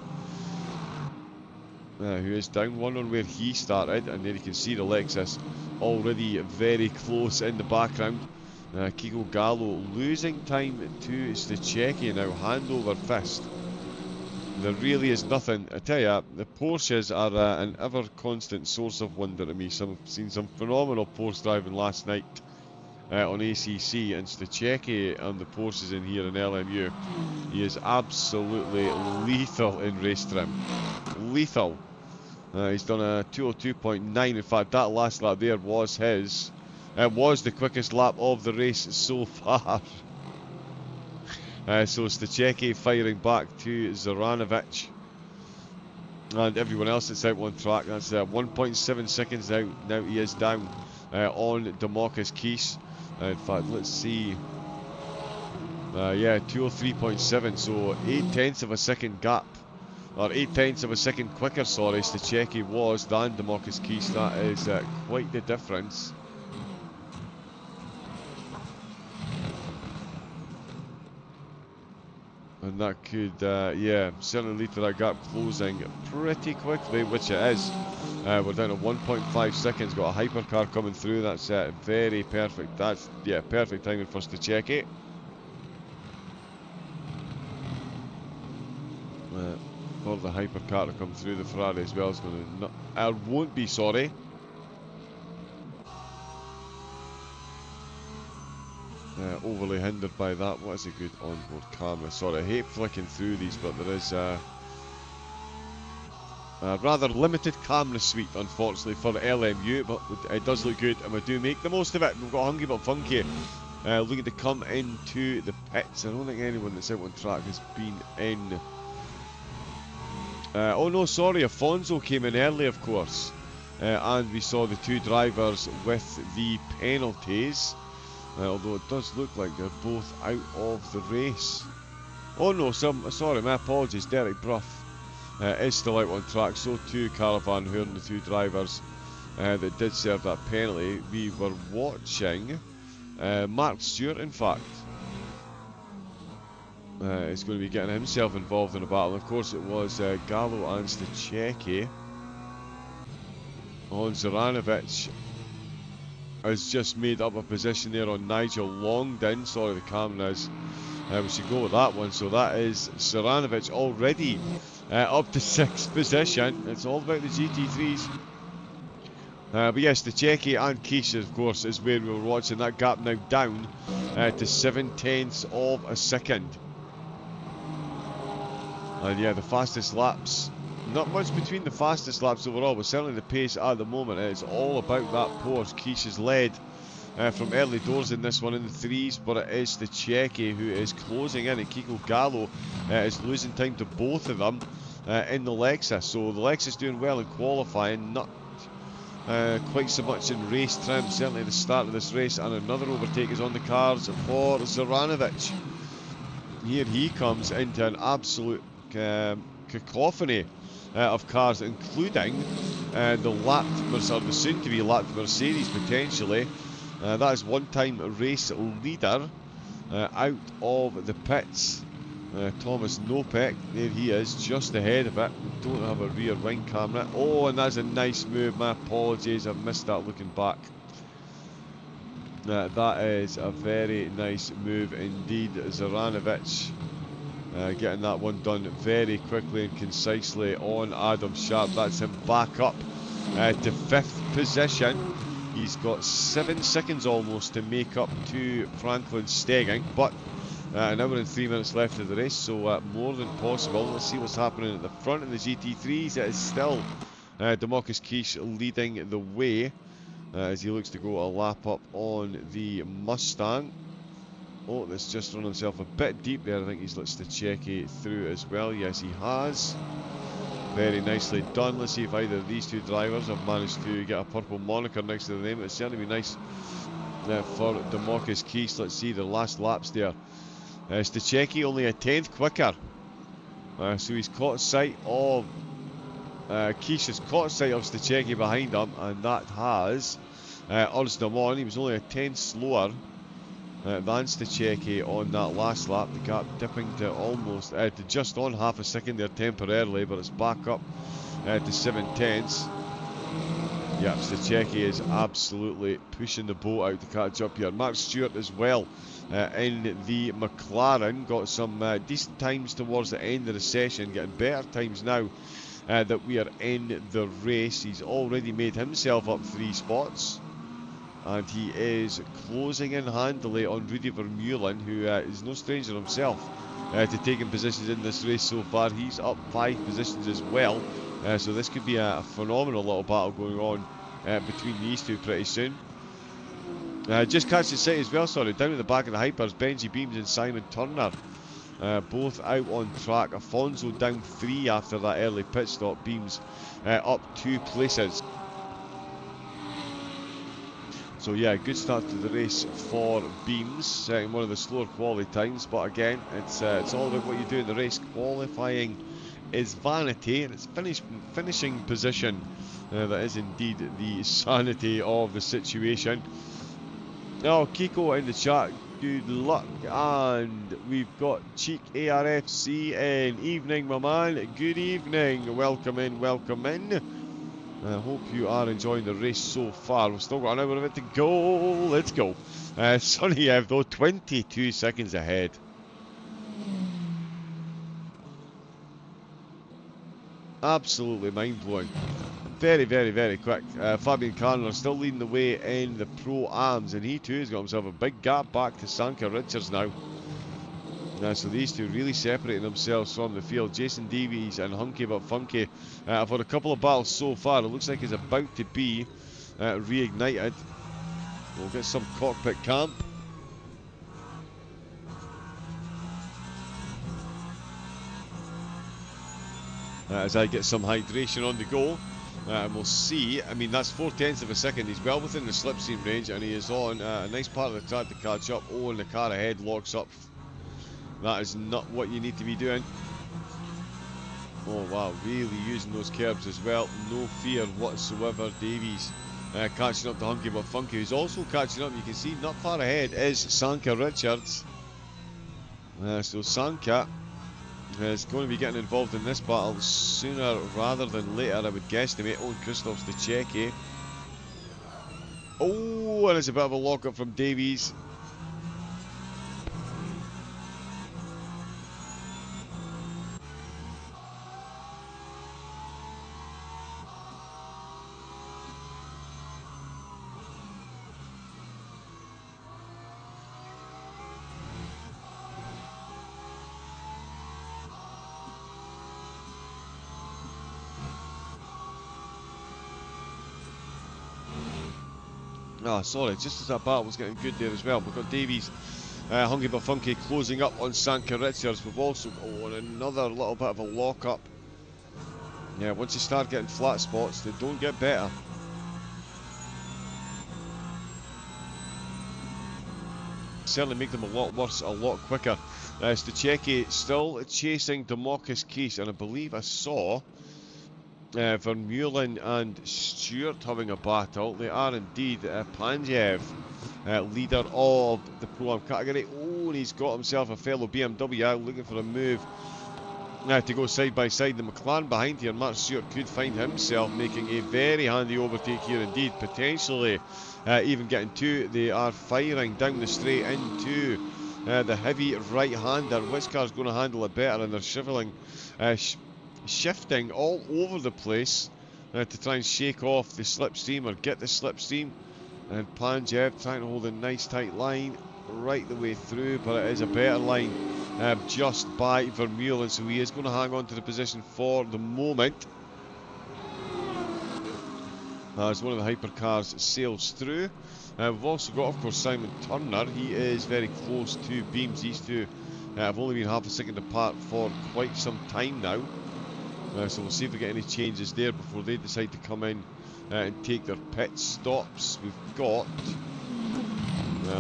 who is down 1 on where he started. And there you can see the Lexus already very close in the background. Kiko Gallo losing time to Stachecki now, hand over fist. There really is nothing. I tell you, the Porsches are an ever constant source of wonder to me. I've seen some phenomenal Porsche driving last night on ACC, and Stachecki on the Porsches in here in LMU. He is absolutely lethal in race trim. Lethal. He's done a 202.9. In fact, that last lap there was his It was the quickest lap of the race so far. So Stachecki firing back to Zoranovic. And everyone else that's out on track. That's 1.7 seconds out. Now he is down on Demarcus Keys. In fact, let's see. Yeah, 203.7. So 0.8 of a second gap. Or 0.8 of a second quicker, sorry, Stachecki was than Demarcus Keys. That is quite the difference. And that could, yeah, certainly lead to that gap closing pretty quickly, which it is. We're down to 1.5 seconds, got a hypercar coming through, that's very perfect. That's, yeah, perfect timing for Stachecki. For the hypercar to come through, the Ferrari as well is going to, won't be, sorry. Overly hindered by that. What is a good onboard camera? Sorry, I hate flicking through these, but there is a rather limited camera suite, unfortunately, for the LMU, but it does look good, and we do make the most of it. We've got Hungry But Funky looking to come into the pits. I don't think anyone that's out on track has been in. Oh no, sorry, Afonso came in early, of course, and we saw the two drivers with the penalties. Although it does look like they're both out of the race. Oh no, sorry, my apologies. Derek Brough is still out on track. So too Caravan Hoorn, the two drivers that did serve that penalty. We were watching Mark Stewart, in fact. Is going to be getting himself involved in a battle. Of course, it was Gallo and Stachecki. On Zoranovic has just made up a position there on Nigel Longdon. Sorry, the cameras. We should go with that one. So that is Zoranovic already up to 6th position. It's all about the GT3s. But yes, the Stachecki and Keisha, of course, is where we were watching. That gap now down to 0.7 of a second. And yeah, the fastest laps. Not much between the fastest laps overall, but certainly the pace at the moment is all about that Porsche. Keisha's led from early doors in this one in the threes, but it is the Stachecki who is closing in, and Kiko Gallo is losing time to both of them in the Lexus. So the Lexus doing well in qualifying, not quite so much in race trim, certainly at the start of this race, and another overtake is on the cards for Zoranovic. Here he comes into an absolute cacophony of cars, including the soon-to-be lapped Mercedes potentially. That is one-time race leader out of the pits. Thomas Nopek, there he is, just ahead of it. We don't have a rear wing camera. Oh, and that's a nice move. My apologies, I've missed that looking back. That is a very nice move indeed. Zoranovic getting that one done very quickly and concisely on Adam Sharp. That's him back up to 5th position. He's got 7 seconds almost to make up to Franklin Stegging, but an hour and 3 minutes left of the race, so more than possible. Let's see what's happening at the front of the GT3s. It is still Demarcus Keys leading the way as he looks to go a lap up on the Mustang. Oh, that's just run himself a bit deep there. I think he's let Stachecki through as well. Yes, he has. Very nicely done. Let's see if either of these two drivers have managed to get a purple moniker next to the name. It'd certainly be nice for Demarcus Keys. Let's see the last laps there. Stachecki only a 10th quicker. So he's caught sight of... Keys has caught sight of Stachecki behind him, and that has urged him on. He was only a 10th slower than Stachecki on that last lap. The gap dipping to almost to just on half a second there temporarily, but it's back up to 7/10. Yeah, Stachecki is absolutely pushing the boat out to catch up here. Mark Stewart as well in the McLaren got some decent times towards the end of the session, getting better times now that we are in the race. He's already made himself up 3 spots. And he is closing in handily on Rudy Vermeulen, who is no stranger himself to taking positions in this race so far. He's up 5 positions as well. So this could be a phenomenal little battle going on between these two pretty soon. Just catching sight as well, sorry, down at the back of the Hypers, Benji Beams and Simon Turner. Both out on track. Afonso down 3 after that early pit stop. Beams up 2 places. So yeah, good start to the race for Beams, setting one of the slower quality times. But again, it's all about what you do in the race. Qualifying is vanity, and it's finishing position that is indeed the sanity of the situation. Now, Kiko in the chat, good luck. And we've got Cheek ARFC in. Evening, my man. Good evening. Welcome in, welcome in. I hope you are enjoying the race so far. We've still got an hour of it to go. Let's go. Sonny Ev, though, 22 seconds ahead. Absolutely mind-blowing. Very, very, very quick. Fabian Carner still leading the way in the Pro-Ams, and he too has got himself a big gap back to Sanka Richards now. So these two really separating themselves from the field. Jason Davies and Hunky But Funky have had a couple of battles so far. It looks like it's about to be reignited. We'll get some cockpit camp. As I get some hydration on the go. And we'll see. I mean, that's 4/10 of a second. He's well within the slipstream range, and he is on a nice part of the track to catch up. Oh, and the car ahead locks up. That is not what you need to be doing. Oh wow, really using those curbs as well. No fear whatsoever. Davies catching up to Hunky But Funky, who's also catching up. You can see not far ahead is Sanka Richards. So Sanka is going to be getting involved in this battle sooner rather than later, I would guesstimate. Oh, and Christoph's the checky. Oh, and it's a bit of a lock-up from Davies. Ah, sorry, just as that battle was getting good there as well. We've got Davies, Hunky But Funky closing up on Sanka Richards. We've also got another little bit of a lock-up. Yeah, once you start getting flat spots, they don't get better. Certainly make them a lot worse, a lot quicker. Stucheki still chasing Democus Keys, and I believe I saw Vermeulen and Stewart having a battle. They are indeed. Panjev, leader of the Pro-Am category. Oh, and he's got himself a fellow BMW out looking for a move to go side by side. The McLaren behind here, Mark Stewart could find himself making a very handy overtake here indeed, potentially even getting two. They are firing down the straight into the heavy right-hander. Which car's going to handle it better? And they're shifting all over the place to try and shake off the slipstream or get the slipstream. And Panjev trying to hold a nice tight line right the way through, but it is a better line just by Vermeulen, so he is going to hang on to the position for the moment as one of the hypercars sails through. We've also got, of course, Simon Turner. He is very close to Beams. These two have only been half a second apart for quite some time now. So we'll see if we get any changes there before they decide to come in and take their pit stops. We've got,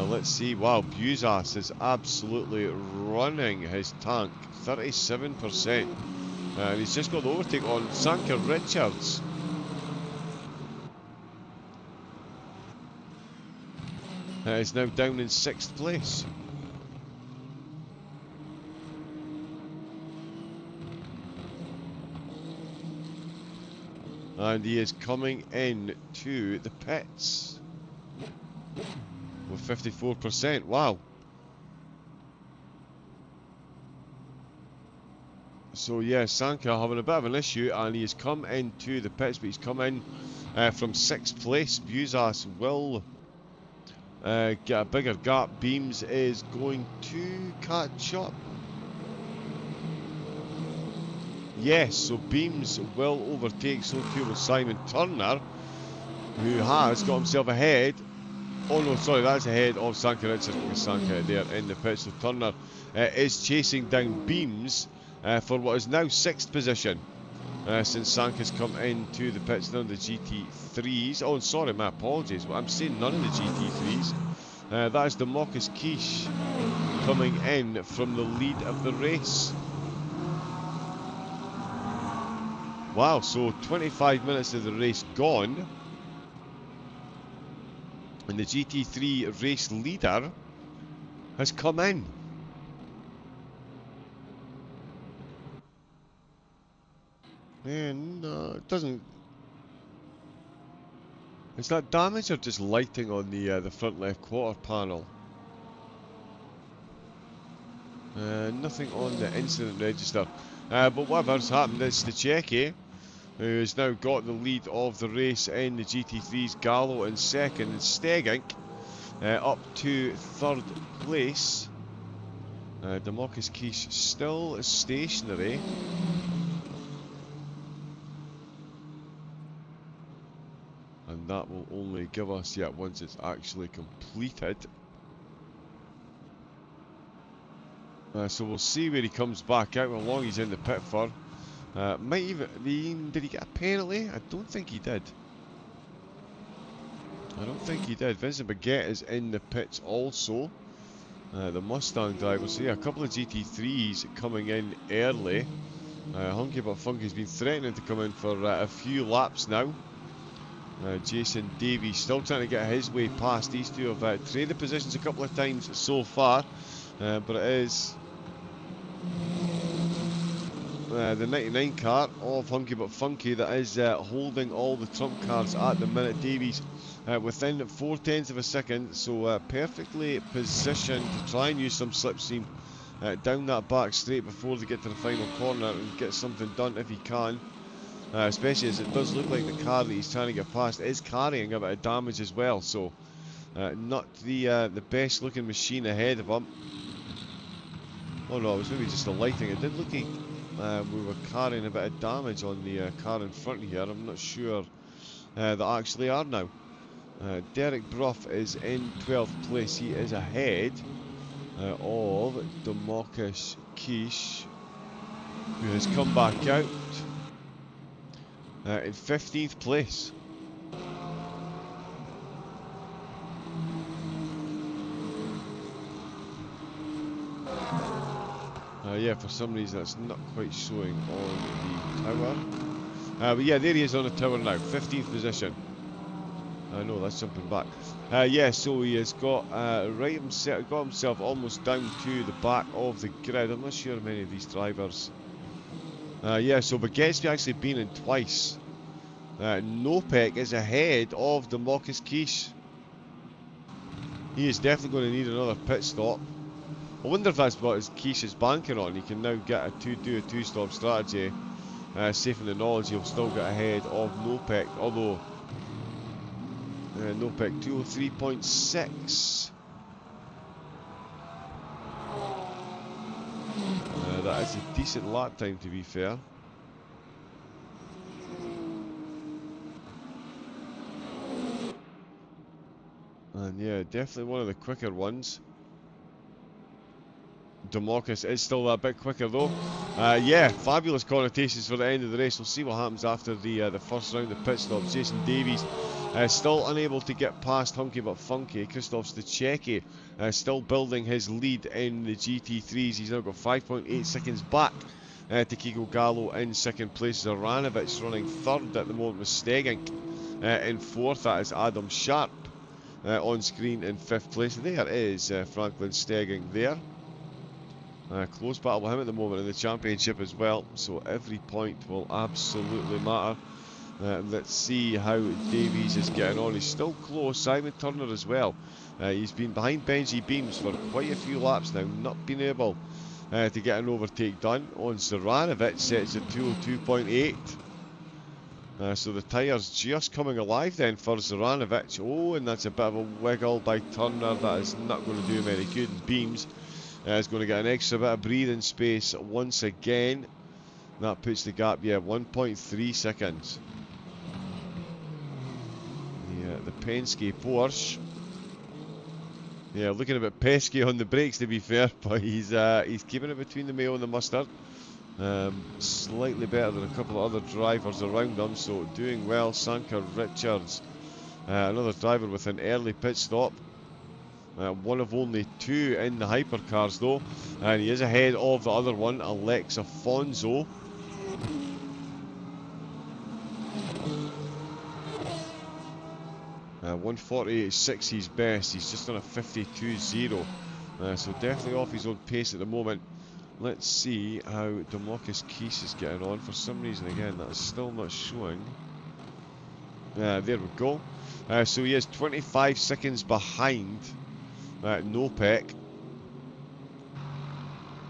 let's see, wow, Buzas is absolutely running his tank, 37%. And he's just got the overtake on Sanka Richards. He's now down in 6th place. And he is coming in to the pits with 54%. Wow. So yeah, Sanka having a bit of an issue, and he has come into the pits, but he's come in from 6th place. Buzas will get a bigger gap. Beams is going to catch up. Yes, so Beams will overtake, so too will Simon Turner, who has got himself ahead Oh no, sorry, that's ahead of Sanka Richard with Sanka there in the pits. So Turner is chasing down Beams for what is now 6th position. Since Sanka's come into the pits, none of the GT3s. Oh, sorry, my apologies. I'm saying none of the GT3s. That is the Marcus Quiche coming in from the lead of the race. Wow, so 25 minutes of the race gone. And the GT3 race leader has come in. And it doesn't. Is that damage or just lighting on the front left quarter panel? Nothing on the incident register. But whatever's happened, it's the Checky who has now got the lead of the race in the GT3s. Gallo in second, and Stegink up to 3rd place. Demarcus Quiche still stationary. And that will only give us, once it's actually completed. So we'll see where he comes back out, how long he's in the pit for. Might even, did he get a penalty? I don't think he did. Vincent Baguette is in the pits also. The Mustang driver. So yeah, a couple of GT3s coming in early. Hunky But Funky's been threatening to come in for a few laps now. Jason Davies still trying to get his way past. These two have traded positions a couple of times so far. But it is the 99 car of Hunky But Funky that is holding all the trump cards at the minute. Davies within 0.4 of a second, so perfectly positioned to try and use some slipstream down that back straight before they get to the final corner and get something done if he can. Especially as it does look like the car that he's trying to get past is carrying a bit of damage as well, so not the best looking machine ahead of him. Oh no, it was maybe just the lighting. It did look like we were carrying a bit of damage on the car in front here. I'm not sure they actually are now. Derek Bruff is in 12th place. He is ahead of Demarcus Quiche, who has come back out in 15th place. Yeah, for some reason it's not quite showing on the tower. But yeah, there he is on the tower now, 15th position. No, that's jumping back. Yeah, so he has got got himself almost down to the back of the grid. I'm not sure many of these drivers. Yeah, so Baguette's actually been in twice. Nopek is ahead of Demarcus Quiche. He is definitely going to need another pit stop. I wonder if that's what Quiche is banking on. He can now get do a two-stop strategy. Safe in the knowledge he'll still get ahead of Nopek, although Nopek 203.6. That is a decent lap time, to be fair. And yeah, definitely one of the quicker ones. Demarcus is still a bit quicker though. Yeah, fabulous connotations for the end of the race. We'll see what happens after the first round of pit stops. Jason Davies still unable to get past Hunky But Funky. Christoph Stachecki still building his lead in the GT3s. He's now got 5.8 seconds back to Kiko Gallo in second place. Zaranovic running third at the moment with Stegink in fourth. That is Adam Sharp on screen in fifth place. There is Franklin Stegink there. Close battle with him at the moment in the championship as well, so every point will absolutely matter. Let's see how Davies is getting on. He's still close. Simon Turner as well. He's been behind Benji Beams for quite a few laps now, not been able to get an overtake done. On Zaranovic sets at 202.8. So the tyres just coming alive then for Zaranovic. Oh, and that's a bit of a wiggle by Turner. That is not going to do him any good. And Beams is going to get an extra bit of breathing space once again. That puts the gap, 1.3 seconds. The Penske Porsche Yeah, looking a bit pesky on the brakes to be fair, but he's keeping it between the mayo and the mustard. Slightly better than a couple of other drivers around him, so doing well. Sanker Richards, another driver with an early pit stop. One of only two in the hypercars though, and he is ahead of the other one, Alex Afonso. Uh, 148.6 his best, he's just on a 52.0, so definitely off his own pace at the moment. Let's see how Democus Keys is getting on. For some reason again that's still not showing. There we go. So he is 25 seconds behind Nopek.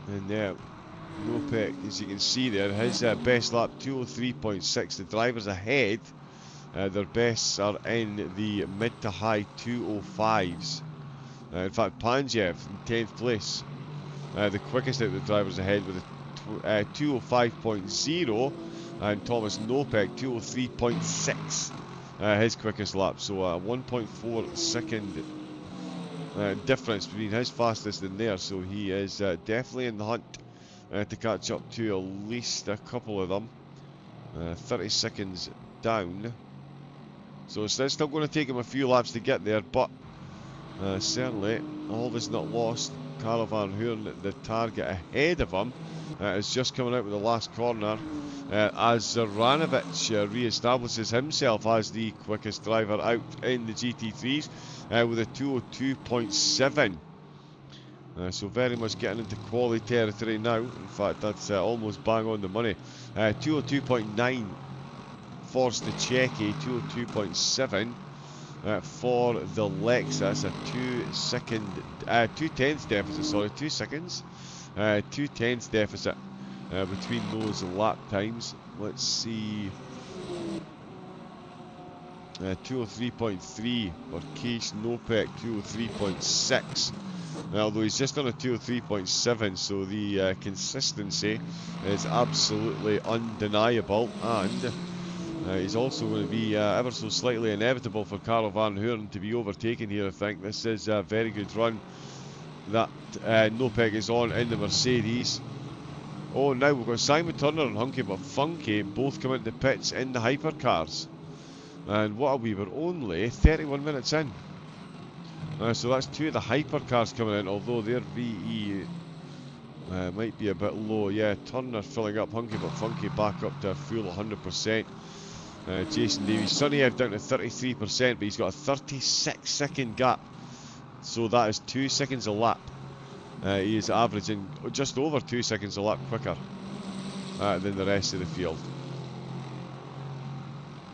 And Nopek, as you can see there, his best lap 203.6. The drivers ahead, their bests are in the mid to high 205s. In fact, Panjev in 10th place, the quickest out of the drivers ahead with a 205.0, and Thomas Nopek 203.6, his quickest lap. So a 1.4 second difference between his fastest and theirs, so he is definitely in the hunt to catch up to at least a couple of them. 30 seconds down, so it's still going to take him a few laps to get there, but certainly all is not lost. Karl van Hoorn, the target ahead of him, is just coming out with the last corner as Zaranovic re-establishes himself as the quickest driver out in the GT3s with a 202.7. So very much getting into quality territory now. In fact, that's almost bang on the money. 202.9 for Stachecki, 202.7 for the Lexus. A 2 tenths deficit, sorry, 2 seconds. 2 tenths deficit between those lap times. Let's see. 203.3 for Case Nopek, 203.6. Although he's just on a 203.7, so the consistency is absolutely undeniable, and he's also going to be ever so slightly inevitable for Karl van Hoorn to be overtaken here. I think this is a very good run that Nopek is on in the Mercedes. Oh, now we've got Simon Turner and Hunky But Funky both come into pits in the hypercars. And what are we? We're only 31 minutes in. So that's two of the hypercars coming in, although their VE might be a bit low. Yeah, Turner filling up, Hunky But Funky back up to a full 100%. Jason Davies, Sonny Ev down to 33%, but he's got a 36 second gap. So that is 2 seconds a lap. He is averaging just over 2 seconds a lap quicker than the rest of the field.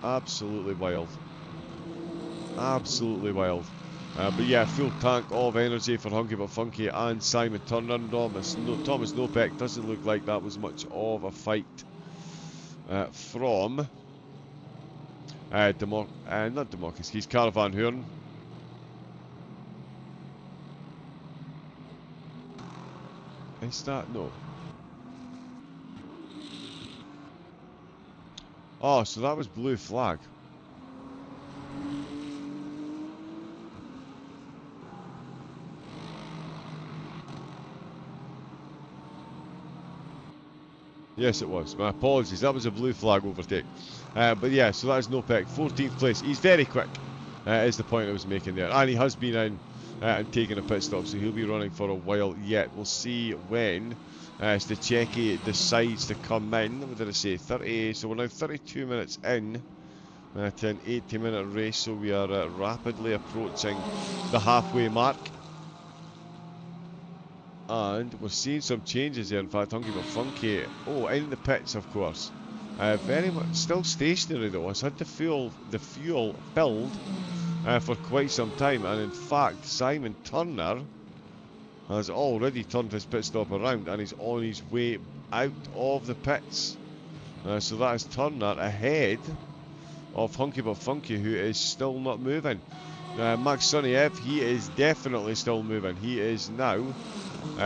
Absolutely wild. Absolutely wild. But yeah, full tank of energy for Hunky But Funky and Simon Turner. Thomas Nopek doesn't look like that was much of a fight from not Democus, he's Karl van Hoorn. Is that? No. Oh, so that was blue flag. Yes, it was. My apologies. That was a blue flag overtake. But yeah, so that is Nopek, 14th place. He's very quick, is the point I was making there. And he has been in and taken a pit stop, so he'll be running for a while yet. We'll see when Stachecki decides to come in. What did I say? 30. So we're now 32 minutes in to an 80-minute race, so we are rapidly approaching the halfway mark. And we're seeing some changes here. In fact, Hunky But Funky, in the pits, of course. Very much still stationary though. Has had the fuel filled for quite some time, and in fact, Simon Turner has already turned his pit stop around and he's on his way out of the pits. So that is Turner ahead of Hunky But Funky, who is still not moving. Max Soniev, he is definitely still moving. He is now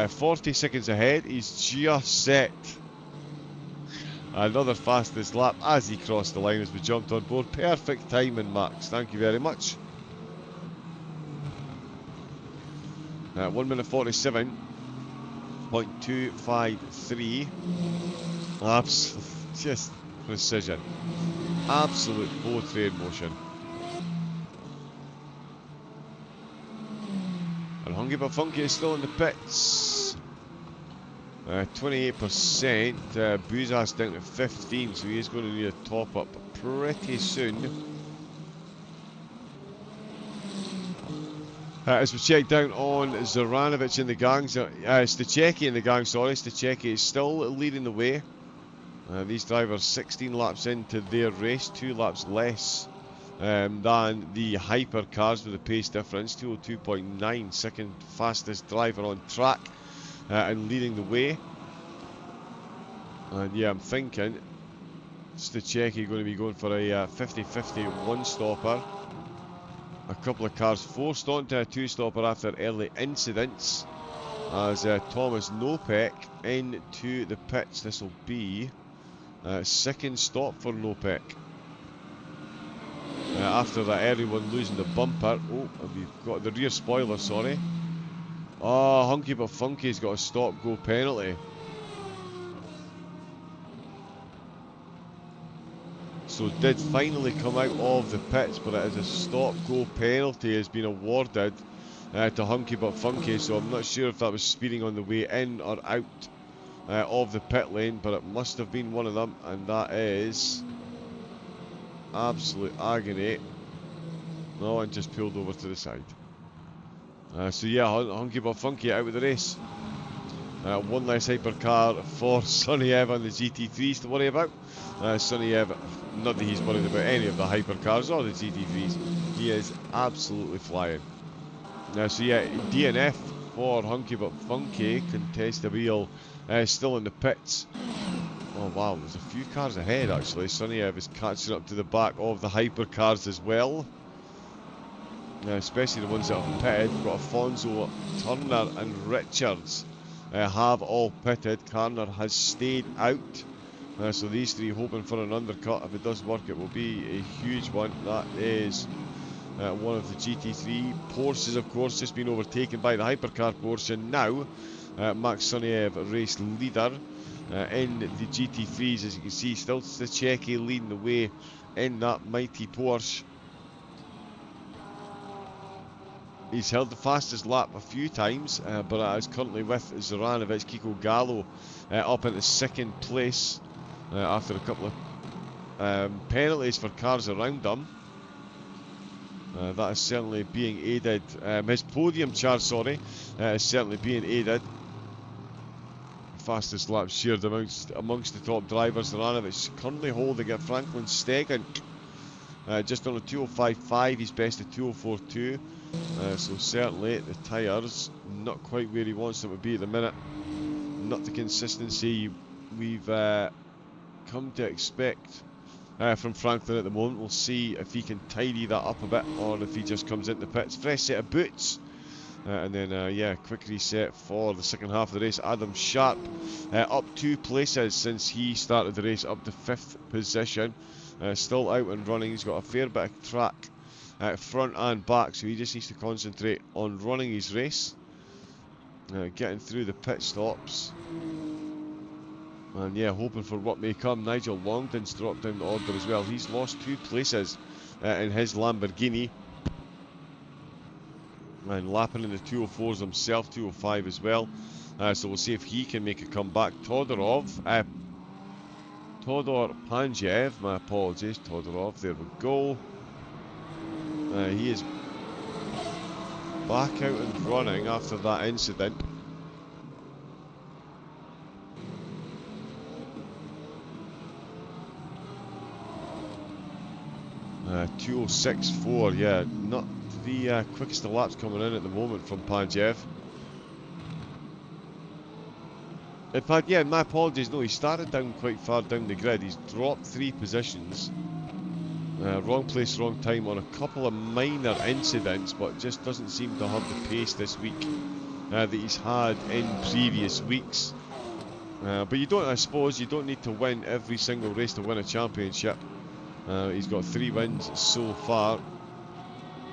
40 seconds ahead. He's just set another fastest lap as he crossed the line as we jumped on board. Perfect timing, Max. Thank you very much. 1 minute 47.253. Just precision. Absolute bow train motion. And Hungry But Funky is still in the pits. 28%. Booza's down to 15, so he is going to need a top up pretty soon. As we check down on Zoranovic in the gang, Stachecki in the gang, sorry, Stachecki is still leading the way. These drivers 16 laps into their race, 2 laps less than the hypercars with the pace difference, 202.9, second fastest driver on track and leading the way. And yeah, I'm thinking Stachecki going to be going for a 50-50 one-stopper. A couple of cars forced onto a two-stopper after early incidents as Thomas Nopek into the pits. This will be second stop for Nopek. After that early one losing the bumper. Oh, we've got the rear spoiler, sorry. Oh, Hunky But Funky's got a stop-go penalty. So did finally come out of the pits, but it is a stop-go penalty has been awarded to Hunky But Funky, so I'm not sure if that was speeding on the way in or out of the pit lane, but it must have been one of them, and that is absolute agony. No, and just pulled over to the side. So yeah, Hunky But Funky out with the race. One less hypercar for Sonny Ev and the GT3s to worry about. Sonny Ev, not that he's worried about any of the hypercars or the GT3s. He is absolutely flying. So yeah, DNF for Hunky But Funky. Contestable still in the pits. Oh wow, there's a few cars ahead actually. Sonny Ev is catching up to the back of the hypercars as well. Especially the ones that have pitted. We've got Afonso, Turner and Richards have all pitted. Carner has stayed out. So these three hoping for an undercut. If it does work, it will be a huge one. That is one of the GT3 Porsches, of course, just been overtaken by the hypercar Porsche. Now, Max Soniev, race leader in the GT3s, as you can see, still Stachecki leading the way in that mighty Porsche. He's held the fastest lap a few times, but is currently with Zoranovic. Kiko Gallo up into second place after a couple of penalties for cars around him. That is certainly being aided. His podium chart, sorry, is certainly being aided. Fastest lap shared amongst the top drivers. Zoranovic currently holding it. Franklin Stegan just on a 205.5. He's best at 204.2. So certainly the tyres not quite where he wants them to be at the minute. Not the consistency we've come to expect from Franklin at the moment. We'll see if he can tidy that up a bit or if he just comes into the pits. Fresh set of boots. And then, yeah, quick reset for the second half of the race. Adam Sharp up 2 places since he started the race, up to 5th position. Still out and running. He's got a fair bit of track front and back, so he just needs to concentrate on running his race, getting through the pit stops, and yeah, hoping for what may come. Nigel Longdon's dropped down the order as well. He's lost 2 places in his Lamborghini, and lapping in the 204s himself, 205 as well. So we'll see if he can make a comeback. Todor Panjev, my apologies, Todorov, there we go. He is back out and running after that incident. Uh, 206.4, yeah, not the quickest of laps coming in at the moment from Panjev. In fact, yeah, my apologies, no, he started down quite far down the grid. He's dropped 3 positions. Wrong place, wrong time on a couple of minor incidents, but just doesn't seem to have the pace this week that he's had in previous weeks. But you don't, I suppose, you don't need to win every single race to win a championship. He's got 3 wins so far,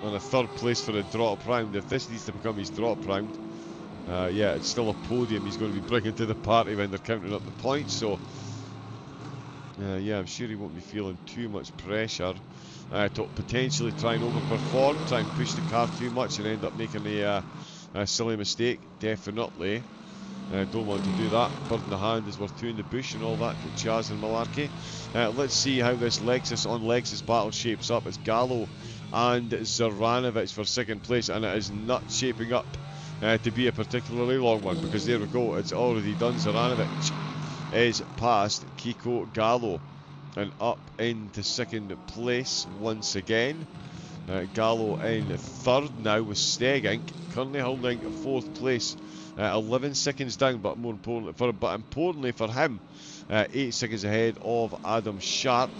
and a 3rd place for a drop round. If this needs to become his drop round, Yeah, it's still a podium he's going to be bringing to the party when they're counting up the points, so yeah, I'm sure he won't be feeling too much pressure to potentially try and overperform, try and push the car too much and end up making a silly mistake. Definitely don't want to do that. Bird in the hand is worth two in the bush and all that jazz and malarkey. Let's see how this Lexus on Lexus battle shapes up. It's Gallo and Zoranovic for second place, and it is not shaping up to be a particularly long one, because there we go, it's already done. Zoranovic is past Kiko Gallo and up into second place once again. Gallo in third now with Stegink, currently holding fourth place, 11 seconds down, but importantly for him, 8 seconds ahead of Adam Sharp.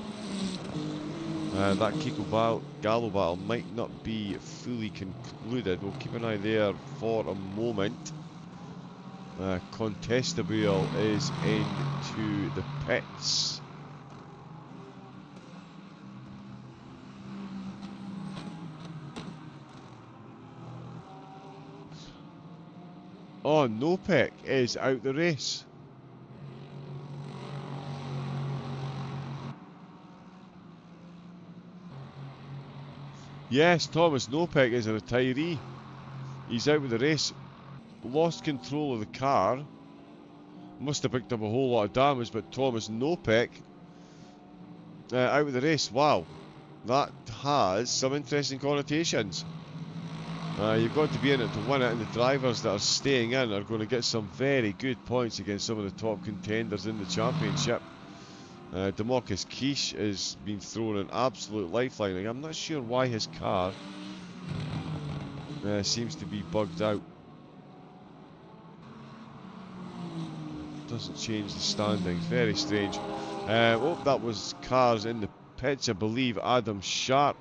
That Kiko Gallo battle might not be fully concluded. We'll keep an eye there for a moment. Contestable is into the pits. Oh, Nopek is out the race. Yes, Thomas Nopek is a retiree. He's out with the race. Lost control of the car. Must have picked up a whole lot of damage, but Thomas Nopek out with the race. Wow, that has some interesting connotations. You've got to be in it to win it, and the drivers that are staying in are going to get some very good points against some of the top contenders in the championship. Demarcus Quiche has been thrown an absolute lifeline. Like, I'm not sure why his car seems to be bugged out. Doesn't change the standings. Very strange. Oh, that was cars in the pits, I believe. Adam Sharp.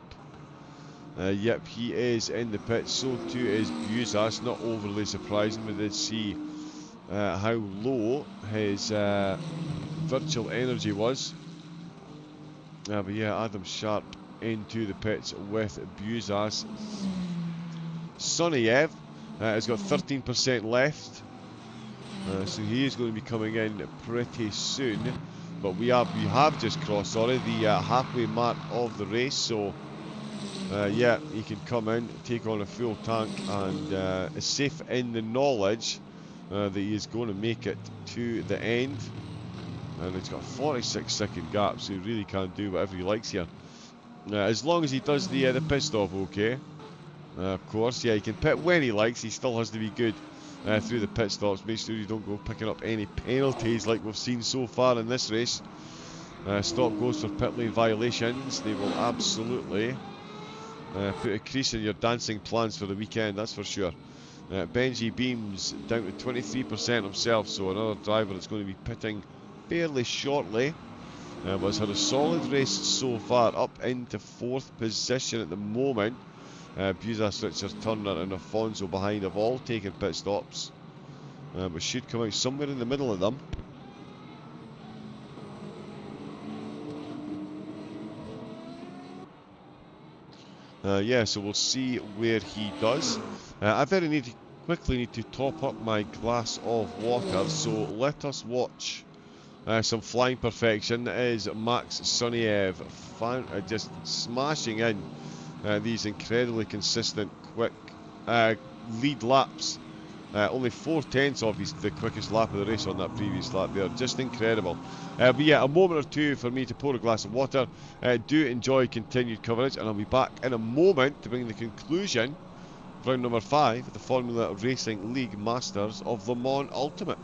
Yep, he is in the pits. So too is Buzas. Not overly surprising. We did see how low his virtual energy was. But yeah, Adam Sharp into the pits with Buzas. Soniev has got 13% left. So he is going to be coming in pretty soon. But we have just crossed, the halfway mark of the race. So yeah, he can come in, take on a full tank, and is safe in the knowledge that he is going to make it to the end. And it's got a 46-second gap, so he really can do whatever he likes here. As long as he does the pit stop okay. Of course, yeah, he can pit when he likes. He still has to be good through the pit stops. Make sure you don't go picking up any penalties like we've seen so far in this race. Stop goes for pit lane violations. They will absolutely put a crease in your dancing plans for the weekend, that's for sure. Benji Beams down to 23% himself, so another driver that's going to be pitting fairly shortly. But has had a solid race so far, up into 4th position at the moment. Buzas, Richard Turner and Afonso behind have all taken pit stops, but should come out somewhere in the middle of them. Yeah, so we'll see where he does. I quickly need to top up my glass of water, so let us watch some flying perfection. That is Max Soniev just smashing in these incredibly consistent, quick lead laps. Only 4/10 of the quickest lap of the race on that previous lap there. Just incredible. But yeah, a moment or two for me to pour a glass of water. Do enjoy continued coverage, and I'll be back in a moment to bring the conclusion of round number 5 of the Formula Racing League Masters of Le Mans Ultimate.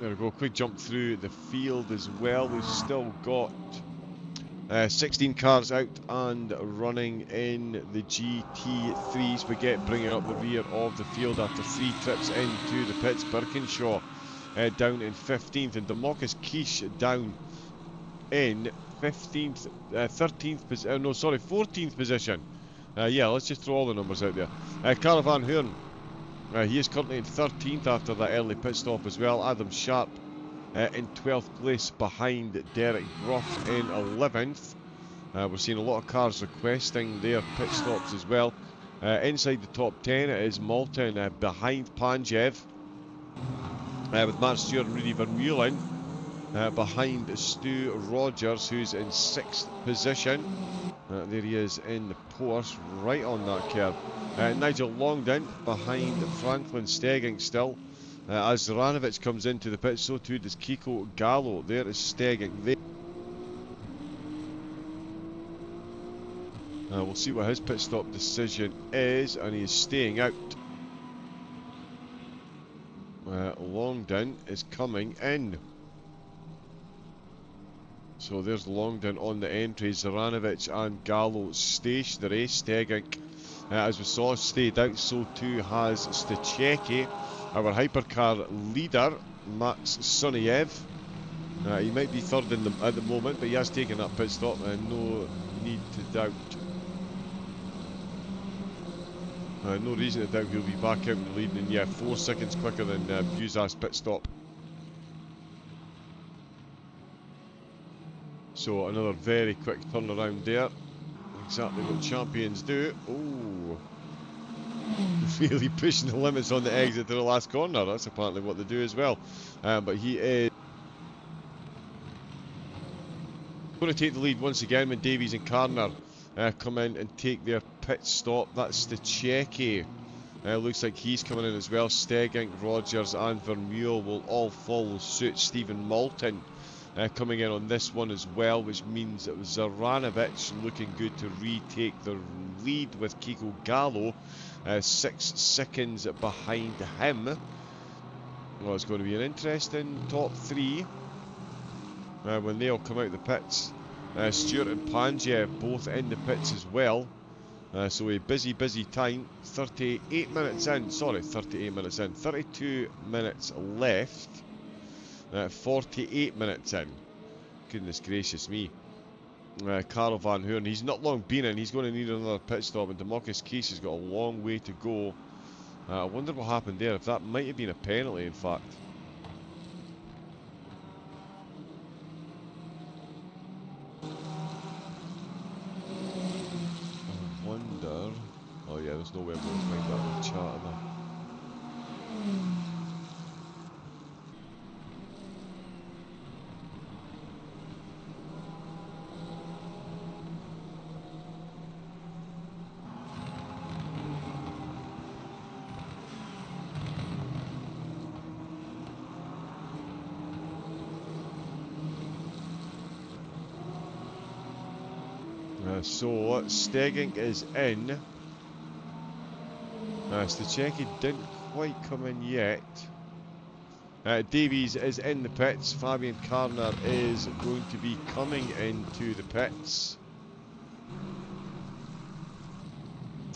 There we go, quick jump through the field as well. We've still got 16 cars out and running in the GT3 Spaghetti, bringing up the rear of the field after 3 trips into the pits. Birkinshaw down in 15th, and Democus Quiche down in 15th, 13th position. No, sorry, 14th position. Yeah, let's just throw all the numbers out there. Carl Van Hoorn, he is currently in 13th after that early pit stop as well. Adam Sharp in 12th place behind Derek Brough in 11th. We're seeing a lot of cars requesting their pit stops as well. Inside the top 10 it is Malton behind Panjev, with Matt Stewart and Rudy Vermeulen behind Stu Rogers, who's in 6th position. There he is in the Porsche, right on that curb. Nigel Longden behind Franklin Stegging still. As Zoranovic comes into the pit, so too does Kiko Gallo. There is Stegging there. We'll see what his pit stop decision is, and he is staying out. Longden is coming in. So there's Longden on the entry. Zoranovic and Gallo stationary. Stegging, as we saw, stayed out. So too has Stachecki. Our hypercar leader, Max Suniev. He might be third at the moment, but he has taken that pit stop, and no need to doubt. No reason to doubt he'll be back out in the lead, and yeah, 4 seconds quicker than Buzas' pit stop. So another very quick turnaround there. Exactly what champions do. Oh, really pushing the limits on the exit to the last corner. That's apparently what they do as well. But he is going to take the lead once again when Davies and Carner come in and take their pit stop. That's Stachecki. Looks like he's coming in as well. Stegging, Rogers and Vermeulen will all follow suit. Stephen Malton coming in on this one as well, which means that Zoranovic looking good to retake the lead with Kiko Gallo 6 seconds behind him. Well, it's going to be an interesting top 3 when they all come out of the pits. Stewart and Panjev both in the pits as well. So a busy time. 38 minutes in, 32 minutes left. 48 minutes in. Goodness gracious me. Carl Van Hoorn, he's not long been in. He's going to need another pit stop, and Democus Quiche has got a long way to go. I wonder what happened there, if that might have been a penalty in fact. I wonder... Oh yeah, there's no way I'm going to find that in the chat, am I? So, Stegging is in. Stachecki didn't quite come in yet. Davies is in the pits. Fabian Carner is going to be coming into the pits.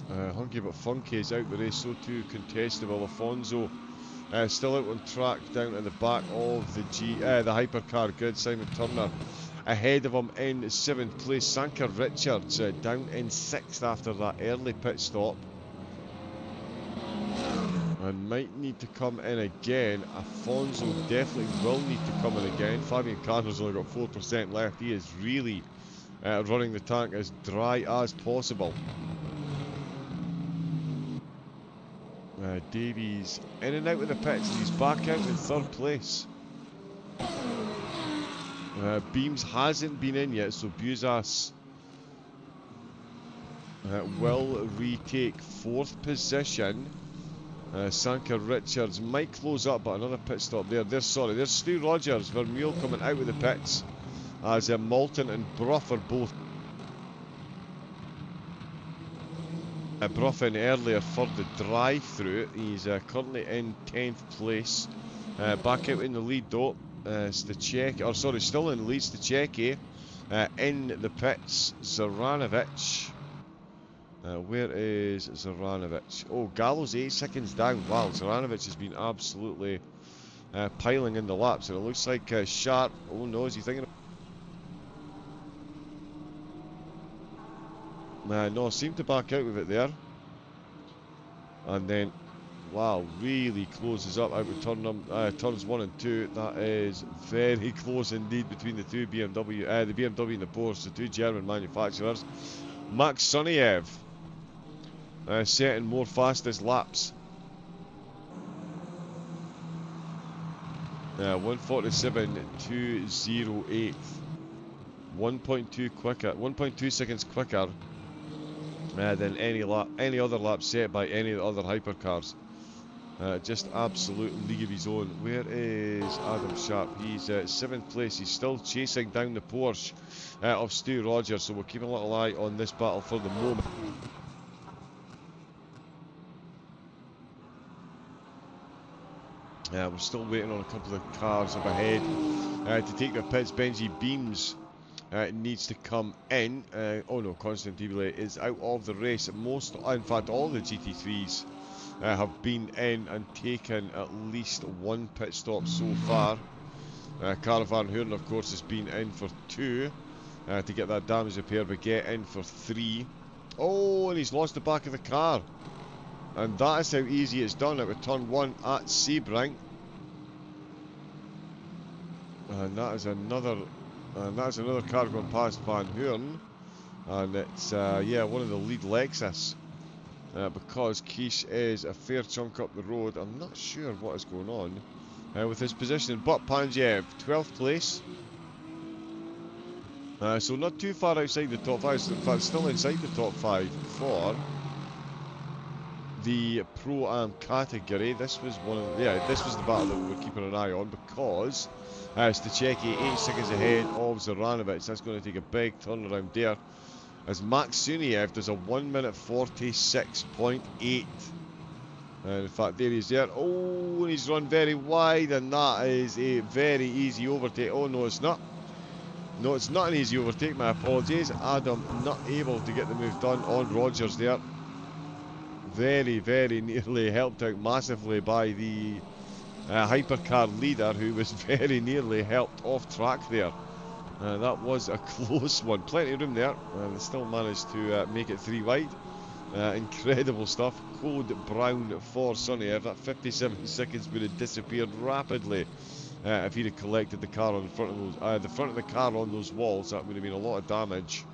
Hunky but Funky is out the race, so too Contestable. Alfonso still out on track down at the back of the hypercar grid. Simon Turner ahead of him in 7th place. Sanker Richards down in 6th after that early pit stop. And might need to come in again. Afonso definitely will need to come in again. Fabian Carner's only got 4% left. He is really running the tank as dry as possible. Davies in and out of the pits, and he's back out in 3rd place. Beams hasn't been in yet, so Buzas will retake 4th position. Sanker Richards might close up, but another pit stop there. There's Stu Rogers, Vermeulen coming out of the pits as Malton and Brough are both. Brough in earlier for the drive-through. He's currently in 10th place. Back out in the lead though. Stachecki, or sorry, still in the lead. Stachecki in the pits. Zaranovic. Where is Zaranovic? Oh, Gallo's 8 seconds down. Wow, Zaranovic has been absolutely piling in the laps, and it looks like Sharp. Oh no, is he thinking? No, seemed to back out with it there. And then, wow, really closes up out with turns 1 and 2. That is very close indeed between the two BMW, the BMW and the Porsche, the two German manufacturers. Max Soniev setting more fastest laps. 1:47.208. 1.2 quicker, 1.2 seconds quicker than any other lap set by any of the other hypercars. Just absolute league of his own. Where is Adam Sharp? He's 7th place. He's still chasing down the Porsche of Stu Rogers, so we'll keep a little eye on this battle for the moment. We're still waiting on a couple of cars up ahead to take their pits. Benji Beams needs to come in. Oh no, Constant Debele is out of the race. In fact, all the GT3s have been in and taken at least one pit stop so far. Karl van Hoorn, of course, has been in for 2 to get that damage repair, but get in for 3. Oh, and he's lost the back of the car. And that is how easy it's done out of turn 1 at Sebring. And that is another car going past Van Hoorn. And it's yeah, one of the lead Lexus. Because Kish is a fair chunk up the road. I'm not sure what is going on with his position. But Panjev, 12th place. So not too far outside the top 5. In fact, still inside the top 5 for the Pro-Am category. This was this was the battle that we were keeping an eye on, because Stachecki 8 seconds ahead of Zaranovic. That's going to take a big turnaround there, as Max Suniev does a 1:46.8. In fact, there he is there. Oh, and he's run very wide, and that is a very easy overtake. Oh no, it's not. No, it's not an easy overtake. My apologies. Adam not able to get the move done on Rogers there. Very, very nearly helped out massively by the hypercar leader, who was very nearly helped off track there. That was a close one. Plenty of room there. They still managed to make it 3 wide. Incredible stuff. Code brown for Soniev. That 57 seconds would have disappeared rapidly if he'd have collected the car on the front of those, the front of the car on those walls. That would have been a lot of damage.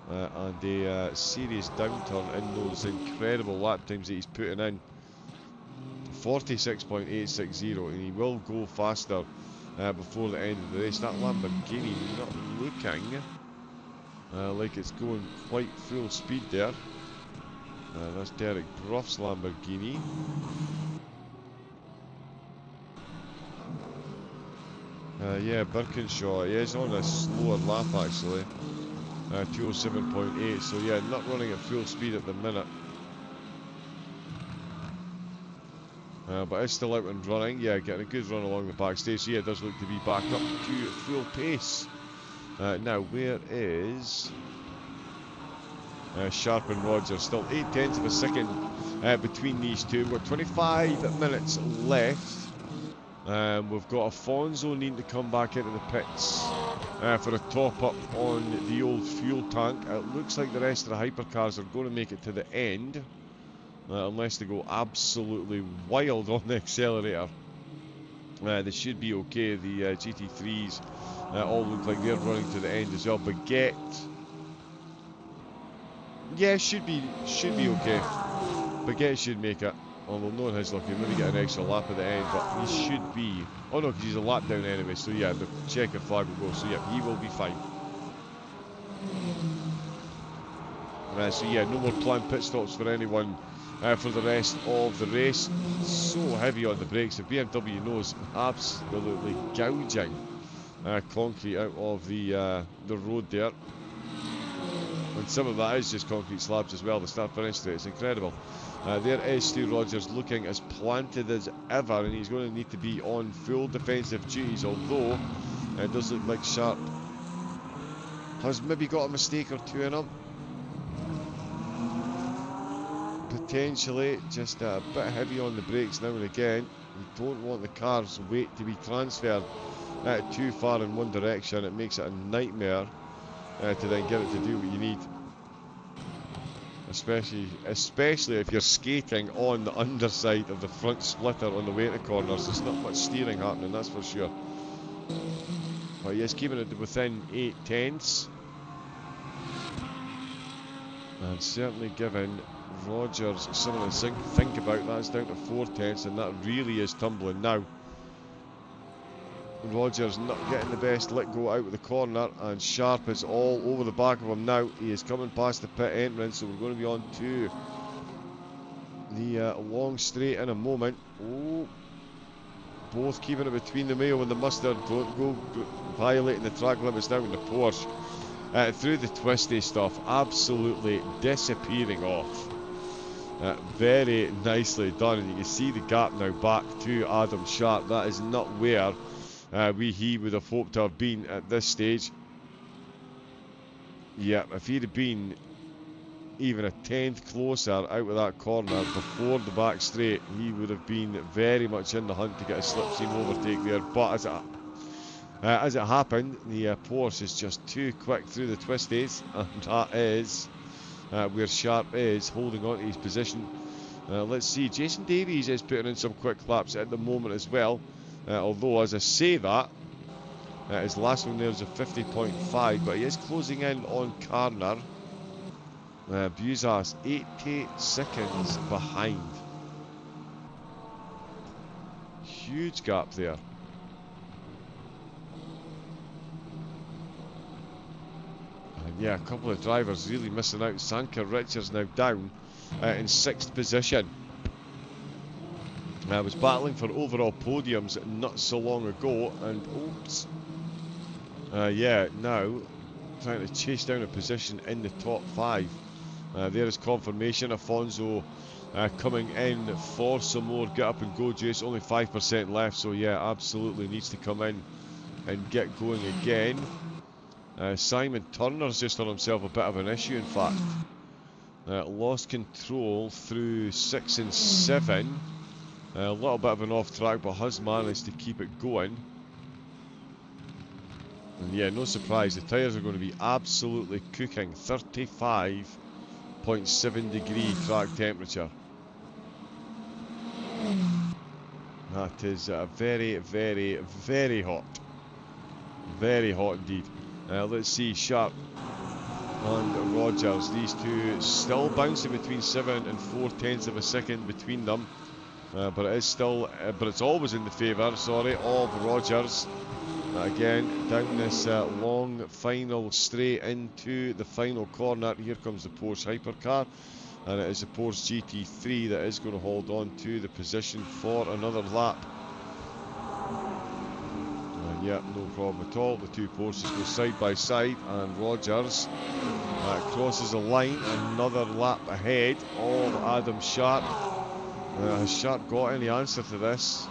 And a serious downturn in those incredible lap times that he's putting in. 46.860, and he will go faster before the end of the race. That Lamborghini not looking like it's going quite full speed there. That's Derek Bruff's Lamborghini. Yeah, Birkinshaw, yeah, he's on a slower lap actually. 207.8, so yeah, not running at full speed at the minute. But it's still out and running. Yeah, getting a good run along the backstage. So yeah, it does look to be back up to full pace. Now, where is Sharp and Rogers? Still 0.8 of a second between these two. We've got 25 minutes left. We've got Afonso needing to come back into the pits for a top up on the old fuel tank. It looks like the rest of the hypercars are going to make it to the end, unless they go absolutely wild on the accelerator. They should be okay. The GT3s all look like they're running to the end as well. Baguette, yeah, should be okay. Baguette should make it. Although knowing his luck, he'll maybe get an extra lap at the end, but he should be. Oh no, because he's a lap down anyway, so yeah, the checkered flag will go, so yeah, he will be fine. So yeah, no more planned pit stops for anyone for the rest of the race. So heavy on the brakes, the BMW knows absolutely gouging concrete out of the road there. And some of that is just concrete slabs as well, the start finish straight, it's incredible. There is Stu Rogers looking as planted as ever, and he's going to need to be on full defensive duties, although it does look like Sharp has maybe got a mistake or two in him. Potentially just a bit heavy on the brakes now and again. You don't want the car's weight to be transferred too far in one direction. It makes it a nightmare to then get it to do what you need. Especially if you're skating on the underside of the front splitter on the way to corners. There's not much steering happening, that's for sure. But yes, keeping it within 8/10ths. And certainly giving Rogers something to think about. That's down to 4/10ths, and that really is tumbling now. Rogers not getting the best let go out of the corner, and Sharp is all over the back of him now. He is coming past the pit entrance, so we're going to be on to the long straight in a moment. Oh, both keeping it between the mayo and the mustard. Don't go violating the track limits now in the Porsche. Through the twisty stuff, absolutely disappearing off. Very nicely done, and you can see the gap now back to Adam Sharp. That is not where he would have hoped to have been at this stage. Yeah, if he'd have been even a 10th closer out of that corner before the back straight, he would have been very much in the hunt to get a slipstream overtake there. But as it happened, the Porsche is just too quick through the twisties, and that is where Sharp is holding on to his position. Let's see, Jason Davies is putting in some quick laps at the moment as well. Although, as I say that, his last one there is a 50.5, but he is closing in on Carner. Buzas 80 seconds behind. Huge gap there. And yeah, a couple of drivers really missing out. Sanka Richards now down in 6th position. I was battling for overall podiums not so long ago, and oops. Yeah, now trying to chase down a position in the top 5. There is confirmation. Afonso coming in for some more get up and go juice. Only 5% left, so yeah, absolutely needs to come in and get going again. Simon Turner's just on himself a bit of an issue, in fact. Lost control through 6 and 7. A little bit of an off track, but has managed to keep it going. And yeah, no surprise, the tyres are going to be absolutely cooking. 35.7 degree track temperature. That is very, very, very hot. Very hot indeed. Let's see, Sharp and Rogers. These two still bouncing between 7 and 4/10ths of a second between them. But it is still, but it's always in the favour, sorry, of Rogers. Again, down this long final straight into the final corner. Here comes the Porsche hypercar, and it is the Porsche GT3 that is going to hold on to the position for another lap. Yeah, no problem at all. The two Porsches go side by side, and Rogers crosses a line, another lap ahead of Adam Sharp. Has Sharp got any answer to this?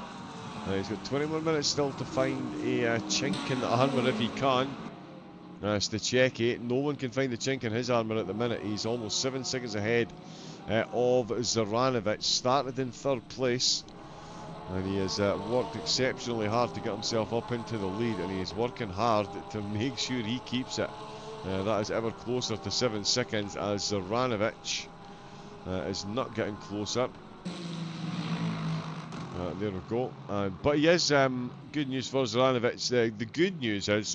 He's got 21 minutes still to find a chink in the armour if he can. It's the Czechie. No one can find the chink in his armour at the minute. He's almost 7 seconds ahead of Zoranovic. Started in 3rd place, and he has worked exceptionally hard to get himself up into the lead, and he is working hard to make sure he keeps it. That is ever closer to 7 seconds as Zoranovic is not getting closer. There we go. But he is good news for Zoranovic. The good news is,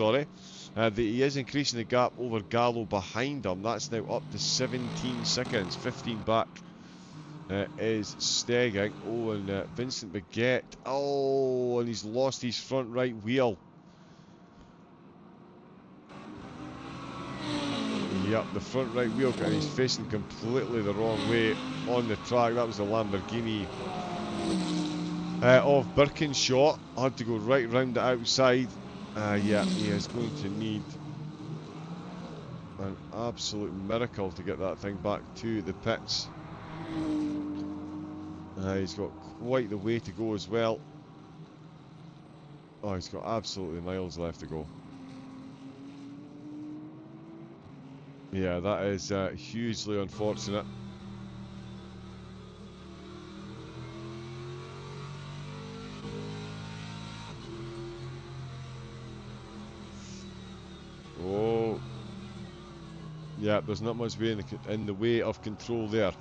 that he is increasing the gap over Gallo behind him. That's now up to 17 seconds. 15 back is Stegging. Oh, and Vincent Baguette. Oh, and he's lost his front right wheel. Yep, the front right wheel, and he's facing completely the wrong way on the track. That was the Lamborghini of Birkinshaw. Had to go right round the outside. Yeah, he is going to need An absolute miracle to get that thing back to the pits. He's got quite the way to go as well. Oh, he's got absolutely miles left to go. Yeah, that is hugely unfortunate. Oh, yeah, there's not much way in the way of control there.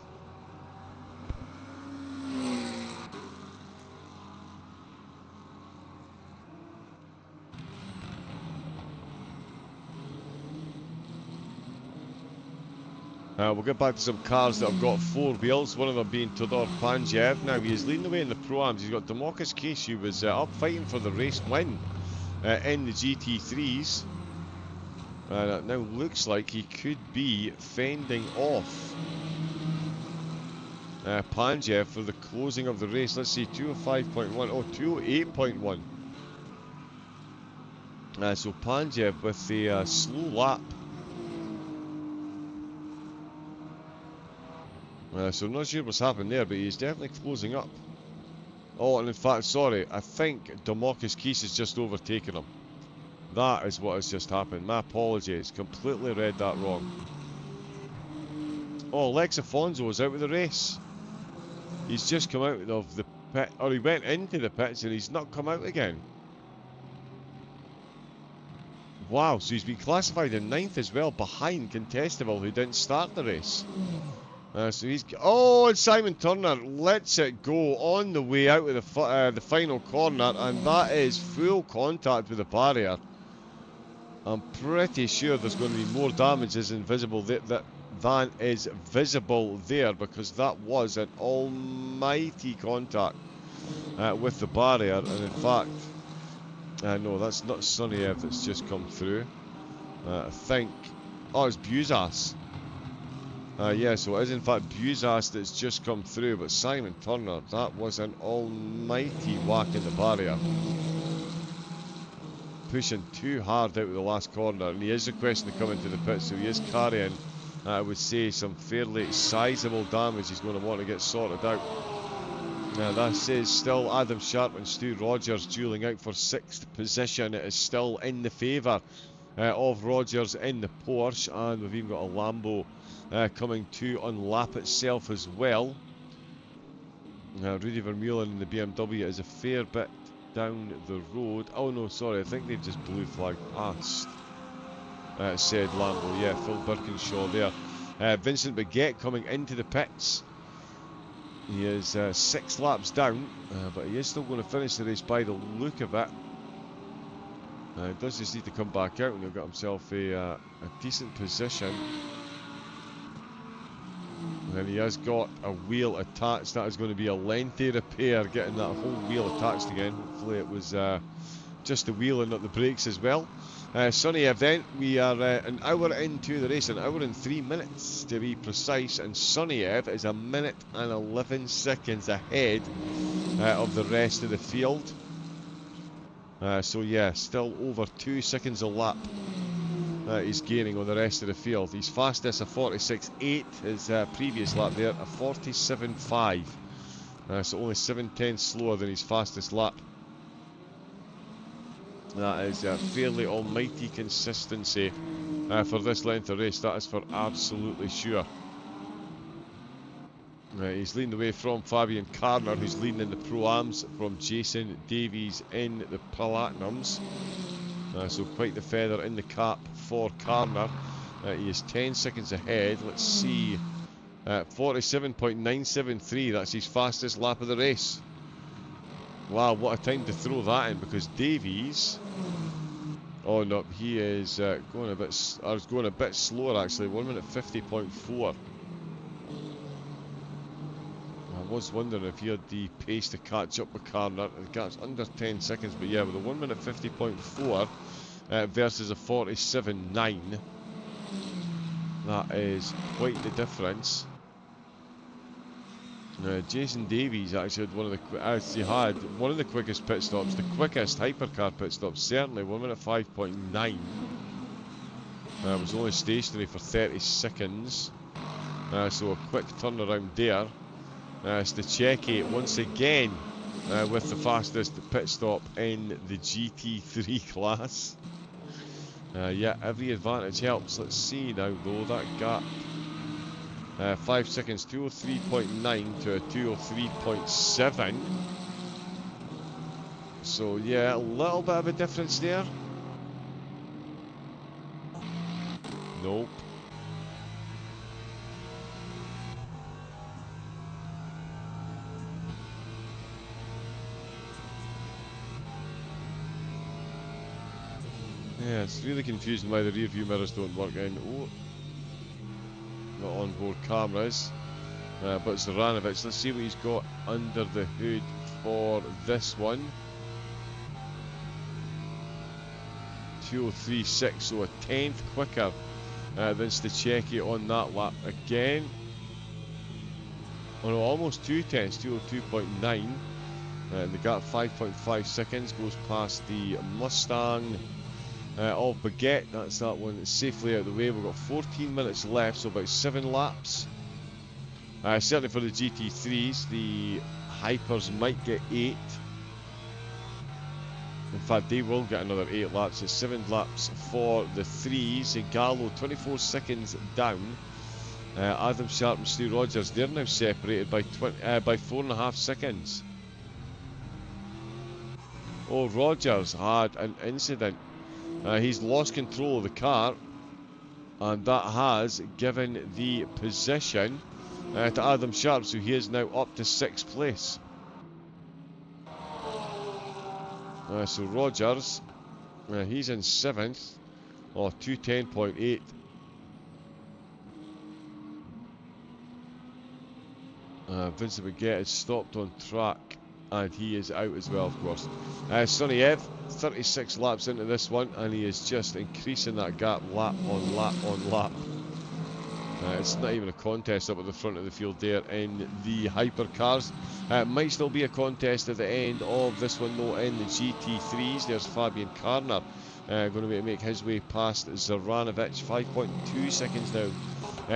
We'll get back to some cars that have got four wheels, one of them being Tudor Panjev. Now, he's leading the way in the Pro-Ams. He's got Demarcus Case, who was up fighting for the race win in the GT3s. It now looks like he could be fending off Panjev for the closing of the race. Let's see, 205.1, oh, 208.1. So Panjev with the slow lap. So I'm not sure what's happened there, but he's definitely closing up. Oh, and in fact, sorry, I think Demarcus Keese has just overtaken him. That is what has just happened. My apologies, completely read that wrong. Oh, Lex Afonso is out of the race. He's just come out of the pit, or he went into the pits and he's not come out again. Wow, so he's been classified in 9th as well, behind Contestable, who didn't start the race. So he's... Oh, and Simon Turner lets it go on the way out of the final corner, and that is full contact with the barrier. I'm pretty sure there's going to be more damage than is visible there, because that was an almighty contact with the barrier. And in fact, no, that's not Suniev that's just come through. I think... Oh, it's Buzas. Yeah, so it is in fact Buzas that's just come through, but Simon Turner, that was an almighty whack in the barrier. Pushing too hard out of the last corner, and he is requesting to come into the pit, so he is carrying, I would say, some fairly sizable damage he's going to want to get sorted out. Now this is still Adam Sharp and Stu Rogers dueling out for 6th position. It is still in the favour of Rogers in the Porsche, and we've even got a Lambo coming to unlap itself as well. Rudy Vermeulen in the BMW is a fair bit down the road. Oh no, sorry, I think they've just blue flagged past said Lambo. Yeah, Phil Birkinshaw there. Vincent Baguette coming into the pits. He is 6 laps down, but he is still going to finish the race by the look of it. He does just need to come back out, and he'll get himself a decent position. And he has got a wheel attached. That is going to be a lengthy repair, getting that whole wheel attached again. Hopefully it was just the wheel and not the brakes as well. Sunny event, we are an hour into the race, an hour and 3 minutes to be precise, and Sunny Ev is a minute and 11 seconds ahead of the rest of the field. So yeah, still over 2 seconds a lap he's gaining on the rest of the field. He's fastest a 46.8, his previous lap there, a 47.5. So only 7/10 slower than his fastest lap. That is fairly almighty consistency for this length of race, that is for absolutely sure. He's leading the way from Fabian Karner, who's leading in the Pro-Ams, from Jason Davies in the Platinums. So quite the feather in the cap for Karner. He is 10 seconds ahead. Let's see, 47.973, that's his fastest lap of the race. Wow, what a time to throw that in, because Davies... Oh no, he is going a bit slower actually, 1 minute 50.4. I was wondering if he had the pace to catch up with Karner. It's under 10 seconds, but yeah, with a 1 minute 50.4 versus a 47.9, that is quite the difference. Jason Davies actually had one of the quickest pit stops, the quickest hypercar pit stop, certainly 1 minute 5.9. Was only stationary for 30 seconds. So a quick turnaround there. Stachecki once again with the fastest pit stop in the GT3 class. Yeah, every advantage helps. Let's see now though, that gap. 5 seconds, 203.9 to a 203.7. So yeah, a little bit of a difference there. Nope. Yeah, it's really confusing why the rear view mirrors don't work in. Oh, not onboard cameras. But Zoranovic, let's see what he's got under the hood for this one. 203.6, so a tenth quicker than Stachecki on that lap again. Oh no, almost 2 tenths, 202.9. And the gap 5.5 seconds goes past the Mustang of Baguette. That's that one that's safely out of the way. We've got 14 minutes left, so about 7 laps. Certainly for the GT3s, the Hypers might get 8. In fact, they will get another 8 laps. It's 7 laps for the 3s. Gallo 24 seconds down. Adam Sharp and Stu Rogers, they're now separated by 4.5 seconds. Oh, Rogers had an incident. He's lost control of the car, and that has given the position to Adam Sharp, so he is now up to 6th place. So Rogers, he's in 7th, 210.8. Vincent Baguette is stopped on track, and he is out as well, of course. Sonny Ev, 36 laps into this one, and he is just increasing that gap lap on lap on lap. It's not even a contest up at the front of the field there in the hypercars. Might still be a contest at the end of this one though in the GT3s. There's Fabian Karner going to make his way past Zoranovic. 5.2 seconds now.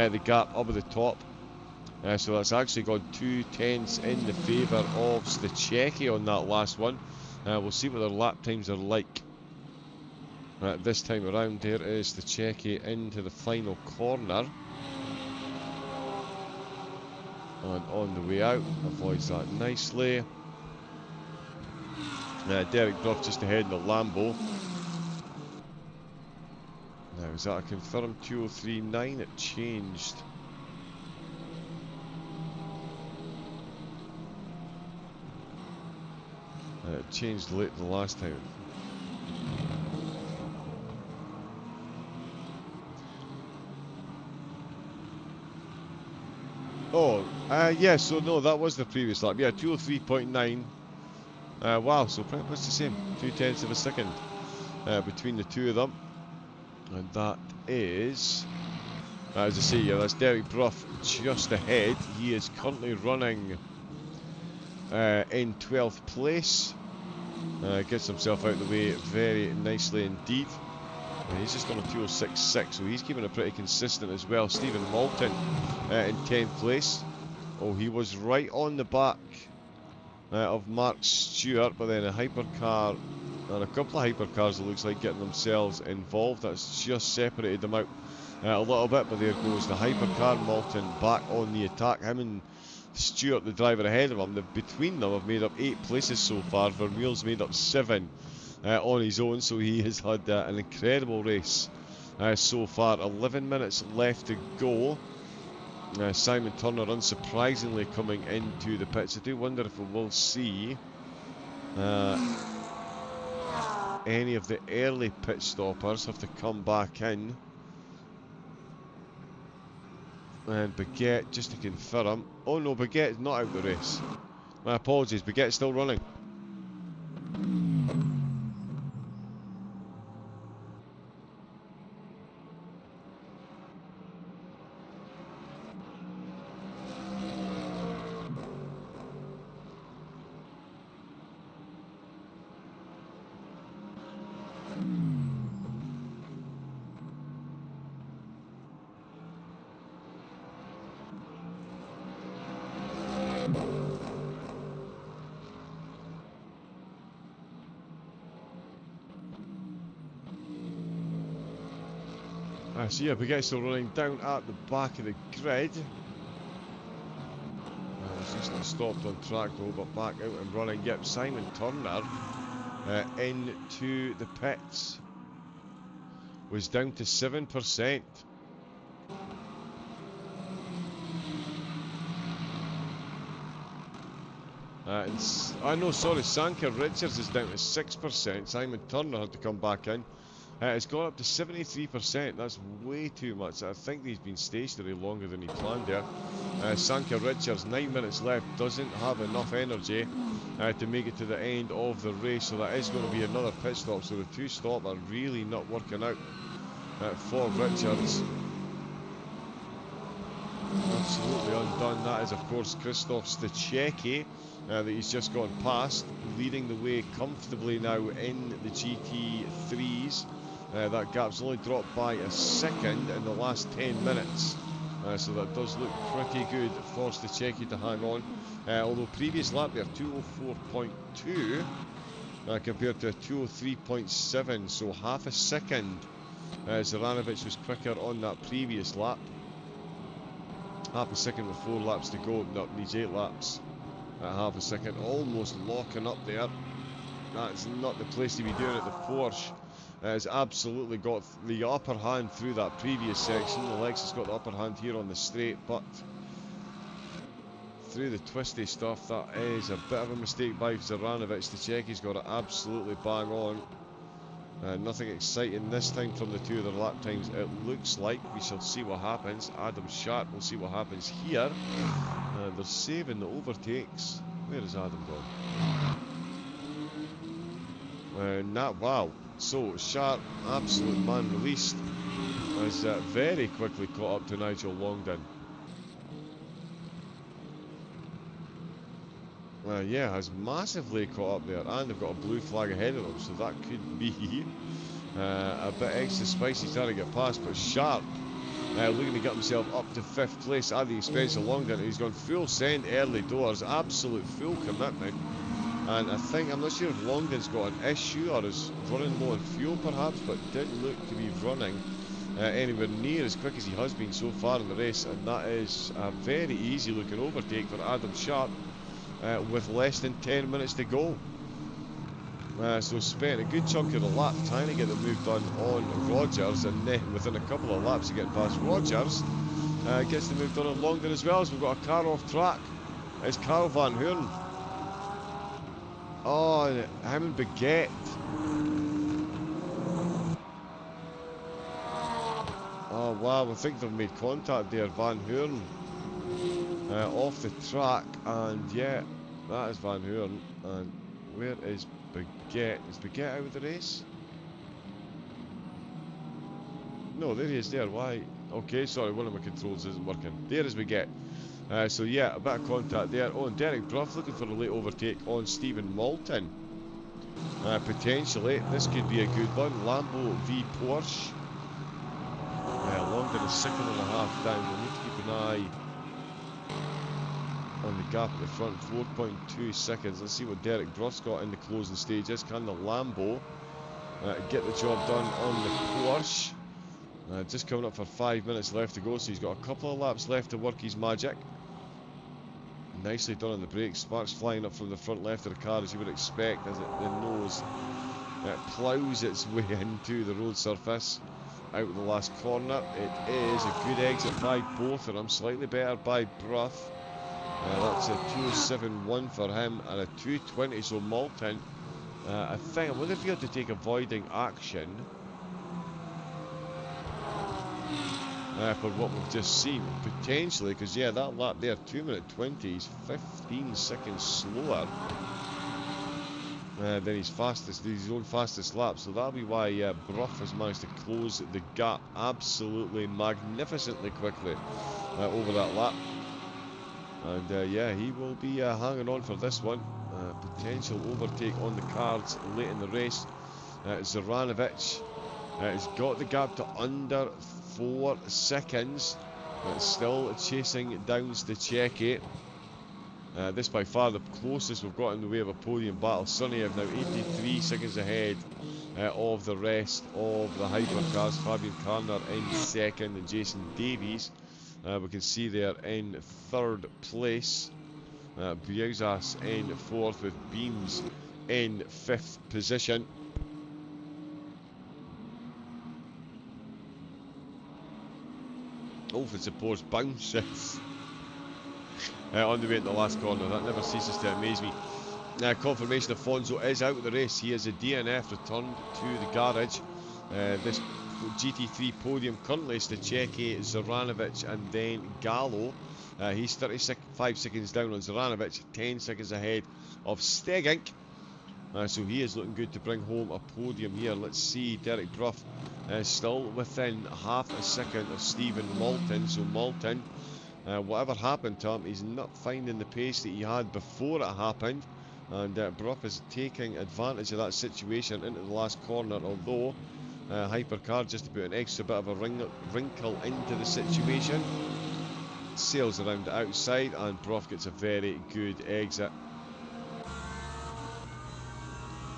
The gap up at the top. So that's actually gone 2 tenths in the favour of Stachecki on that last one. We'll see what their lap times are like. This time around, there is Stachecki into the final corner. And on the way out, avoids that nicely. Derek Brough just ahead in the Lambo. Now, is that a confirmed 203.9? It changed. It changed late the last time. Oh, yeah, so no, that was the previous lap. Yeah, 203.9. Wow, so pretty much the same. 2 tenths of a second between the two of them. And that is, as I say, yeah, that's Derek Brough just ahead. He is currently running in 12th place. Gets himself out of the way very nicely indeed. He's just on a 206.6, so he's keeping it pretty consistent as well. Stephen Moulton in 10th place. Oh, he was right on the back of Mark Stewart, but then a hypercar and a couple of hypercars, it looks like, getting themselves involved. That's just separated them out a little bit, but there goes the hypercar. Moulton back on the attack. Him and Stewart, the driver ahead of him, between them have made up 8 places so far. Vermeule's made up 7 on his own, so he has had an incredible race so far. 11 minutes left to go. Simon Turner unsurprisingly coming into the pits. I do wonder if we will see any of the early pit stoppers have to come back in. And Baguette, just to confirm. Oh no, Baguette is not out of the race. My apologies, Baguette's still running. So yeah, Baguette's still running down at the back of the grid. He's recently stopped on track though, but back out and running. Yep, Simon Turner into the pits. Was down to 7%. Sanker Richards is down to 6%. Simon Turner had to come back in. It's gone up to 73%. That's way too much. I think he's been stationary longer than he planned there. Sanker Richards, 9 minutes left, doesn't have enough energy to make it to the end of the race. So that is going to be another pit stop. So the two stop are really not working out for Richards. Absolutely undone. That is, of course, Christoph Stachecki that he's just gone past, leading the way comfortably now in the GT3s. That gap's only dropped by a second in the last 10 minutes. So that does look pretty good for Stachecki to hang on. Although previous lap there, 2:04.2 compared to a 2:03.7, so half a second. Zoranovic was quicker on that previous lap. Half a second with 4 laps to go. No, needs 8 laps. Half a second, almost locking up there. That's not the place to be doing it. The Porsche has absolutely got the upper hand through that previous section. The Lexus got the upper hand here on the straight, but through the twisty stuff, that is a bit of a mistake by Zoranovic. Stachecki's got it absolutely bang on. Nothing exciting this time from the two of their lap times, it looks like. We shall see what happens. Adam Sharp will see what happens here. They're saving the overtakes. Where is Adam gone? Wow. So Sharp, absolute man released, has very quickly caught up to Nigel Longdon. Yeah, has massively caught up there, and they've got a blue flag ahead of them, so that could be a bit extra spicy trying to get past. But Sharp looking to get himself up to 5th place at the expense of Longdon. He's gone full send early doors, absolute full commitment. And I'm not sure if Longdon's got an issue or is running low on fuel perhaps, but didn't look to be running anywhere near as quick as he has been so far in the race. And that is a very easy looking overtake for Adam Sharp with less than 10 minutes to go. So spent a good chunk of the lap trying to get the move done on Rogers, and then within a couple of laps of getting past Rogers, gets the move done on Longdon as well. So we've got a car off track. It's Carl Van Hoorn. Oh, him and Baguette. Oh wow, I think they've made contact there. Van Hoorn off the track, and yeah, that is Van Hoorn. And where is Baguette? Is Baguette out of the race? No, there he is there. Why? Okay, sorry, one of my controls isn't working. There is Baguette. So yeah, a bit of contact there. Oh, and Derek Bruff looking for a late overtake on Stephen Moulton. Potentially, this could be a good one. Lambo v Porsche. Longdon is 2.5 down. We'll need to keep an eye on the gap at the front. 4.2 seconds. Let's see what Derek Bruff's got in the closing stages. Can the Lambo get the job done on the Porsche? Just coming up for 5 minutes left to go, so he's got a couple of laps left to work his magic. Nicely done on the brakes. Sparks flying up from the front left of the car, as you would expect, as the nose ploughs its way into the road surface. Out of the last corner. It is a good exit by both of them. Slightly better by Bruff. That's a 2.71 for him and a 2.20. So Moulton, I wonder if he had to take avoiding action for what we've just seen, potentially, because yeah, that lap there, 2:20, is 15 seconds slower than his own fastest lap. So that'll be why Bruff has managed to close the gap absolutely magnificently quickly over that lap. And yeah, he will be hanging on for this one. Potential overtake on the cards late in the race. Zoranovic has got the gap to under 4 seconds. Still chasing down Stachecki. This by far the closest we've got in the way of a podium battle. Sunniev now 83 seconds ahead of the rest of the hypercars. Fabian Karner in second and Jason Davies, we can see there, in third place. Biausas in fourth, with Beams in fifth position. Oh, for supposed bounces on the way into the last corner. That never ceases to amaze me. Confirmation Afonso is out of the race. He is a DNF, returned to the garage. This GT3 podium currently is Stachecki, Zoranovic and then Gallo. He's 35 seconds down on Zoranovic, 10 seconds ahead of Stegink. So he is looking good to bring home a podium here. Let's see, Derek Brough still within half a second of Stephen Moulton. So Moulton, whatever happened to him, he's not finding the pace that he had before it happened. And Brough is taking advantage of that situation into the last corner, although Hypercar just to put an extra bit of a wrinkle into the situation. Sails around the outside and Brough gets a very good exit.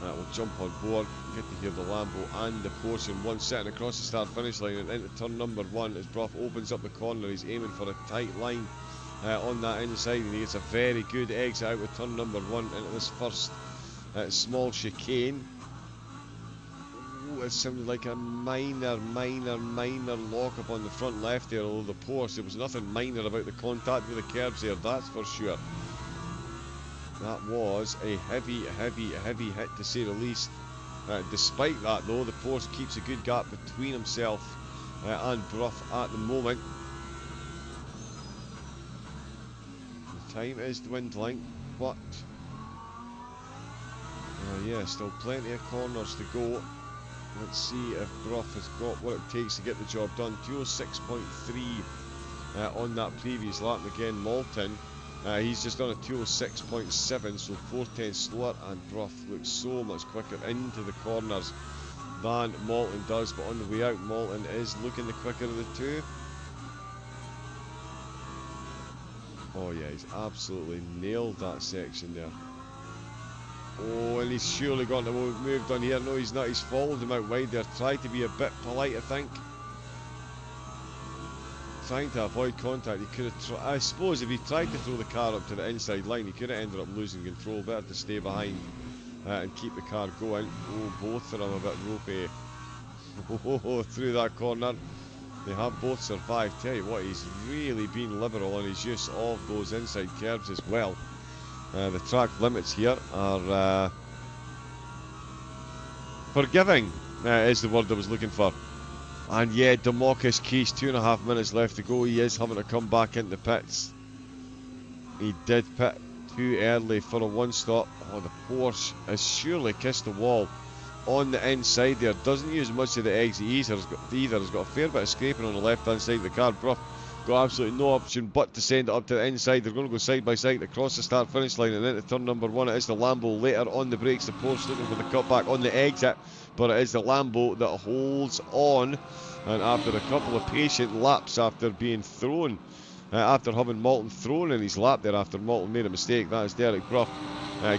We'll jump on board, get to hear the Lambo and the Porsche in one second across the start finish line and into turn number one as Brough opens up the corner. He's aiming for a tight line on that inside, and he gets a very good exit out of turn number one into this first small chicane. Ooh, it sounded like a minor lock up on the front left there, although the Porsche, there was nothing minor about the contact with the curbs there, that's for sure. That was a heavy hit to say the least. Despite that though, the Porsche keeps a good gap between himself and Brough at the moment. The time is dwindling, but yeah, still plenty of corners to go. Let's see if Brough has got what it takes to get the job done. 206.3 on that previous lap. And again, Moulton, he's just done a 206.7, so 4/10 slower, and Brough looks so much quicker into the corners than Moulton does. But on the way out, Moulton is looking the quicker of the two. Oh yeah, he's absolutely nailed that section there. Oh, and he's surely got to move done here. No, he's not. He's followed him out wide there. Tried to be a bit polite, I think. Trying to avoid contact. He could have. I suppose if he tried to throw the car up to the inside line, he could have ended up losing control. Better to stay behind and keep the car going. Oh, both of them a bit ropey. Oh, through that corner. They have both survived. Tell you what, he's really been liberal on his use of those inside curves as well. The track limits here are forgiving, is the word I was looking for. And yeah, Demarcus Keys, 2.5 minutes left to go. He is having to come back into pits. He did pit too early for a one stop. Oh, the Porsche has surely kissed the wall on the inside there. Doesn't use much of the exit either. Has got a fair bit of scraping on the left hand side of the car. Brough got absolutely no option but to send it up to the inside. They're going to go side by side across the start finish line and into turn number one. It is the Lambo later on the brakes. The Porsche looking for the cutback on the exit, but it is the Lambo that holds on. And after a couple of patient laps, after being thrown, after having Moulton thrown in his lap there after Moulton made a mistake, that is Derek Brough,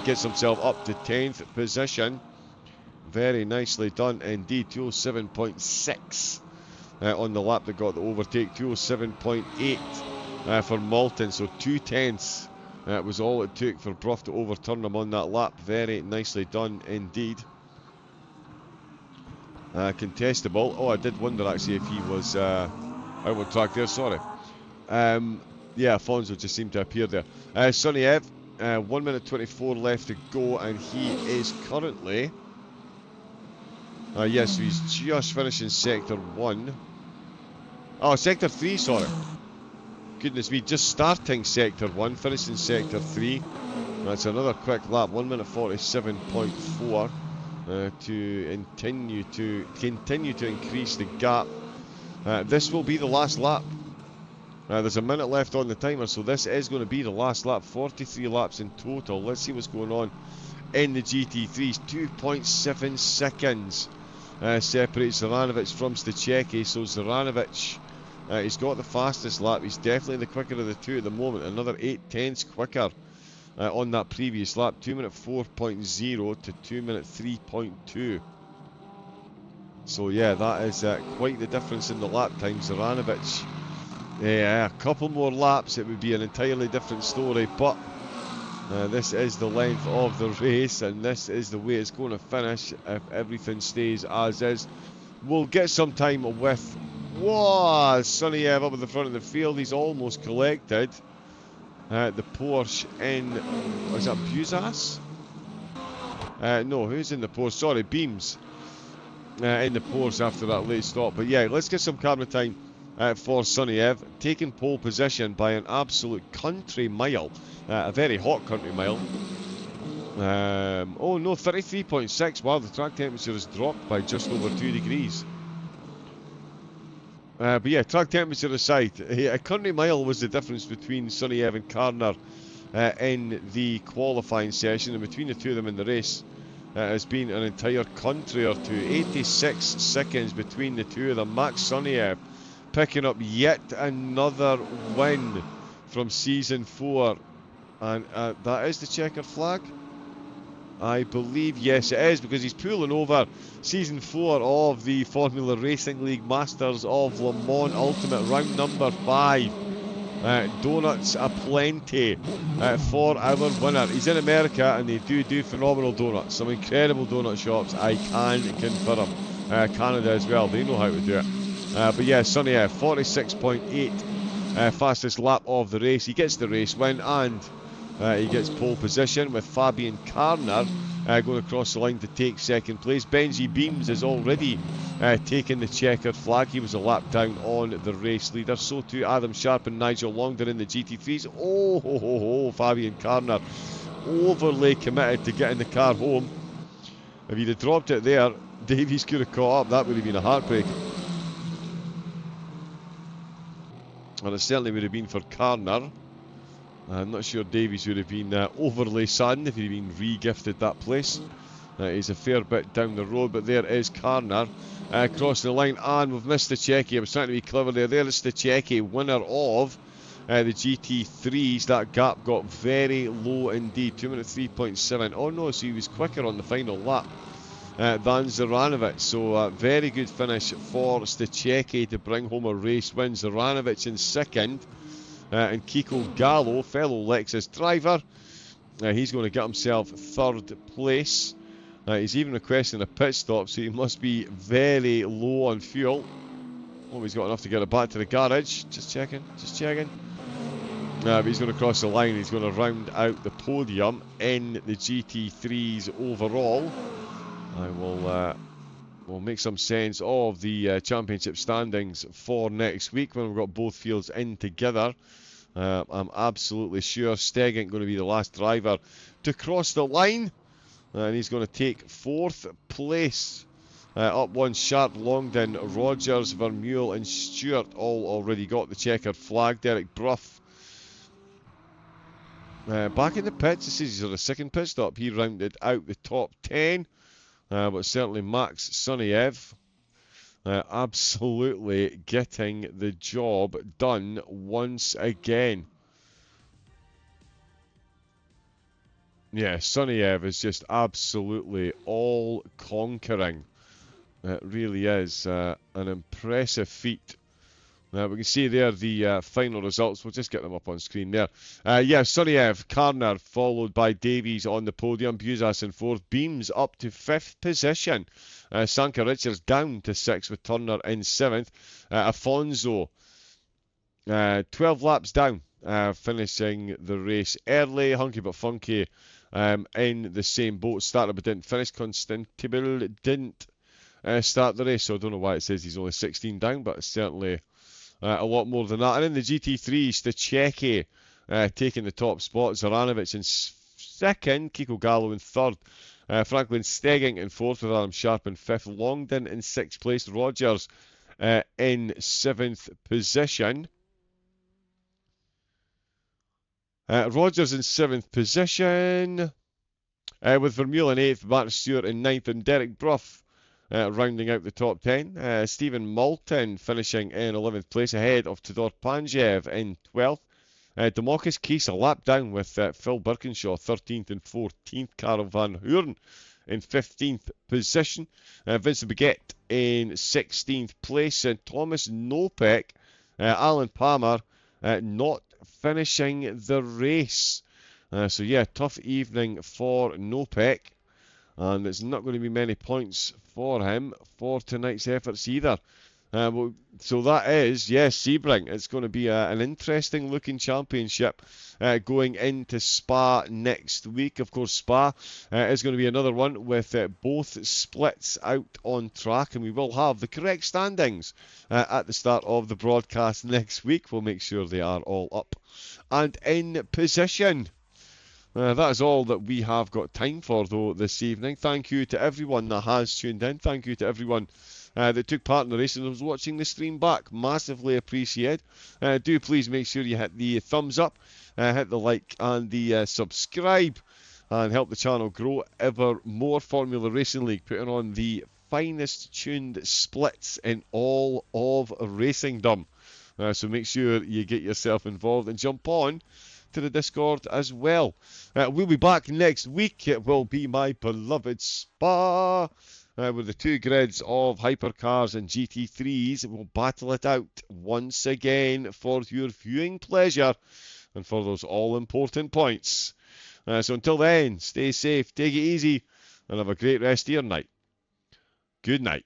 gets himself up to 10th position. Very nicely done indeed. 207.6 on the lap that got the overtake. 207.8 for Moulton, so 2/10 was all it took for Brough to overturn him on that lap. Very nicely done indeed. Contestable. Oh, I did wonder actually if he was out on track there, sorry. Yeah, Afonso just seemed to appear there. Sunniev, 1 minute 24 left to go, and he is currently... yes, so he's just finishing Sector 1. Oh, Sector 3, sorry. Goodness me, just starting Sector 1, finishing Sector 3. That's another quick lap, 1 minute 47.4 to continue to increase the gap. This will be the last lap. There's a minute left on the timer, so this is going to be the last lap. 43 laps in total. Let's see what's going on in the GT3s. 2.7 seconds separates Zoranovic from Stachecki. So Zoranovic, he's got the fastest lap. He's definitely the quicker of the two at the moment. Another 8/10 quicker on that previous lap. 2 minute 4.0 to 2 minute 3.2. So yeah, that is quite the difference in the lap time. Zoranovic, a couple more laps, it would be an entirely different story, but this is the length of the race, and this is the way it's going to finish if everything stays as is. We'll get some time with Sonny Ev up at the front of the field. He's almost collected the Porsche in, is that Buzas? No, who's in the Porsche? Sorry, Beams in the Porsche after that late stop. But yeah, let's get some camera time for Sonny Ev, taking pole position by an absolute country mile, a very hot country mile. Oh no, 33.6. Wow, the track temperature has dropped by just over 2 degrees. But yeah, track temperature aside, a country mile was the difference between Sonny Ev and Karner in the qualifying session, and between the two of them in the race has been an entire country or two. 86 seconds between the two of them. Max Sonny Ev picking up yet another win from Season 4, and that is the checkered flag. I believe, yes it is, because he's pulling over Season 4 of the Formula Racing League Masters of Le Mans Ultimate, round number 5. Donuts aplenty for our winner. He's in America, and they do phenomenal donuts. Some incredible donut shops, I can confirm. Canada as well, they know how to do it. But yeah, Sonny F, 46.8, fastest lap of the race. He gets the race win, and he gets pole position, with Fabian Karner going across the line to take second place. Benji Beams has already taken the checkered flag. He was a lap down on the race leader. So too Adam Sharp and Nigel Longdon in the GT3s. Oh, Fabian Karner overly committed to getting the car home. If he'd have dropped it there, Davies could have caught up. That would have been a heartbreak. And it certainly would have been for Karner. I'm not sure Davies would have been overly saddened if he'd been re-gifted that place. He's a fair bit down the road, but there is Karner crossing the line, and we've missed the Checky. I was trying to be clever there. There's the Checky, winner of the GT3s. That gap got very low indeed, 2 minute 3.7. Oh no, so he was quicker on the final lap than Zoranovic. So very good finish for Stachecki to bring home a race win. Zoranovic in second. And Kiko Gallo, fellow Lexus driver, he's going to get himself third place. He's even requesting a pit stop, so he must be very low on fuel. Oh, he's got enough to get it back to the garage. Just checking. But he's going to cross the line. He's going to round out the podium in the GT3s overall. I will we'll make some sense of the championship standings for next week when we've got both fields in together. I'm absolutely sure Steggen going to be the last driver to cross the line, and he's going to take fourth place. Up one, Sharp, Longdon, Rogers, Vermeulen and Stewart all already got the checkered flag. Derek Brough back in the pits. This is a second pit stop. He rounded out the top 10. But certainly Max Soniev absolutely getting the job done once again. Yeah, Soniev is just absolutely all-conquering. It really is an impressive feat. We can see there the final results. We'll just get them up on screen there. Yeah, Soniev, Karner, followed by Davies on the podium. Buzas in fourth. Beams up to fifth position. Sanka Richards down to sixth with Turner in seventh. Afonso, 12 laps down, finishing the race early. Hunky but funky in the same boat. Started but didn't finish. Constantibile didn't start the race, so I don't know why it says he's only 16 down, but it's certainly a lot more than that. And in the GT3, Stachecki taking the top spot. Zoranovic in second. Kiko Gallo in third. Franklin Stegging in fourth with Adam Sharp in fifth. Longdon in sixth place. Rogers in seventh position. Rogers in seventh position. With Vermeulen in eighth. Martin Stewart in ninth. And Derek Brough rounding out the top 10. Stephen Moulton finishing in 11th place ahead of Tudor Panjev in 12th. Demarcus Keese a lap down with Phil Birkinshaw 13th and 14th. Karel van Hoorn in 15th position. Vincent Baguette in 16th place. And Thomas Nopek, Alan Palmer not finishing the race. So yeah, tough evening for Nopek. And there's not going to be many points for him for tonight's efforts either. So that is, yes, Sebring. It's going to be an interesting looking championship going into Spa next week. Of course, Spa is going to be another one with both splits out on track, and we will have the correct standings at the start of the broadcast next week. We'll make sure they are all up and in position. That is all that we have got time for, though, this evening. Thank you to everyone that has tuned in. Thank you to everyone that took part in the race and was watching the stream back. Massively appreciated. Do please make sure you hit the thumbs up, hit the like and the subscribe, and help the channel grow ever more. Formula Racing League putting on the finest tuned splits in all of racingdom. So make sure you get yourself involved and jump on to the Discord as well. We'll be back next week. It will be my beloved Spa with the two grids of hypercars and GT3s. We'll battle it out once again for your viewing pleasure and for those all important points. So until then, stay safe, take it easy, and have a great rest of your night. Good night.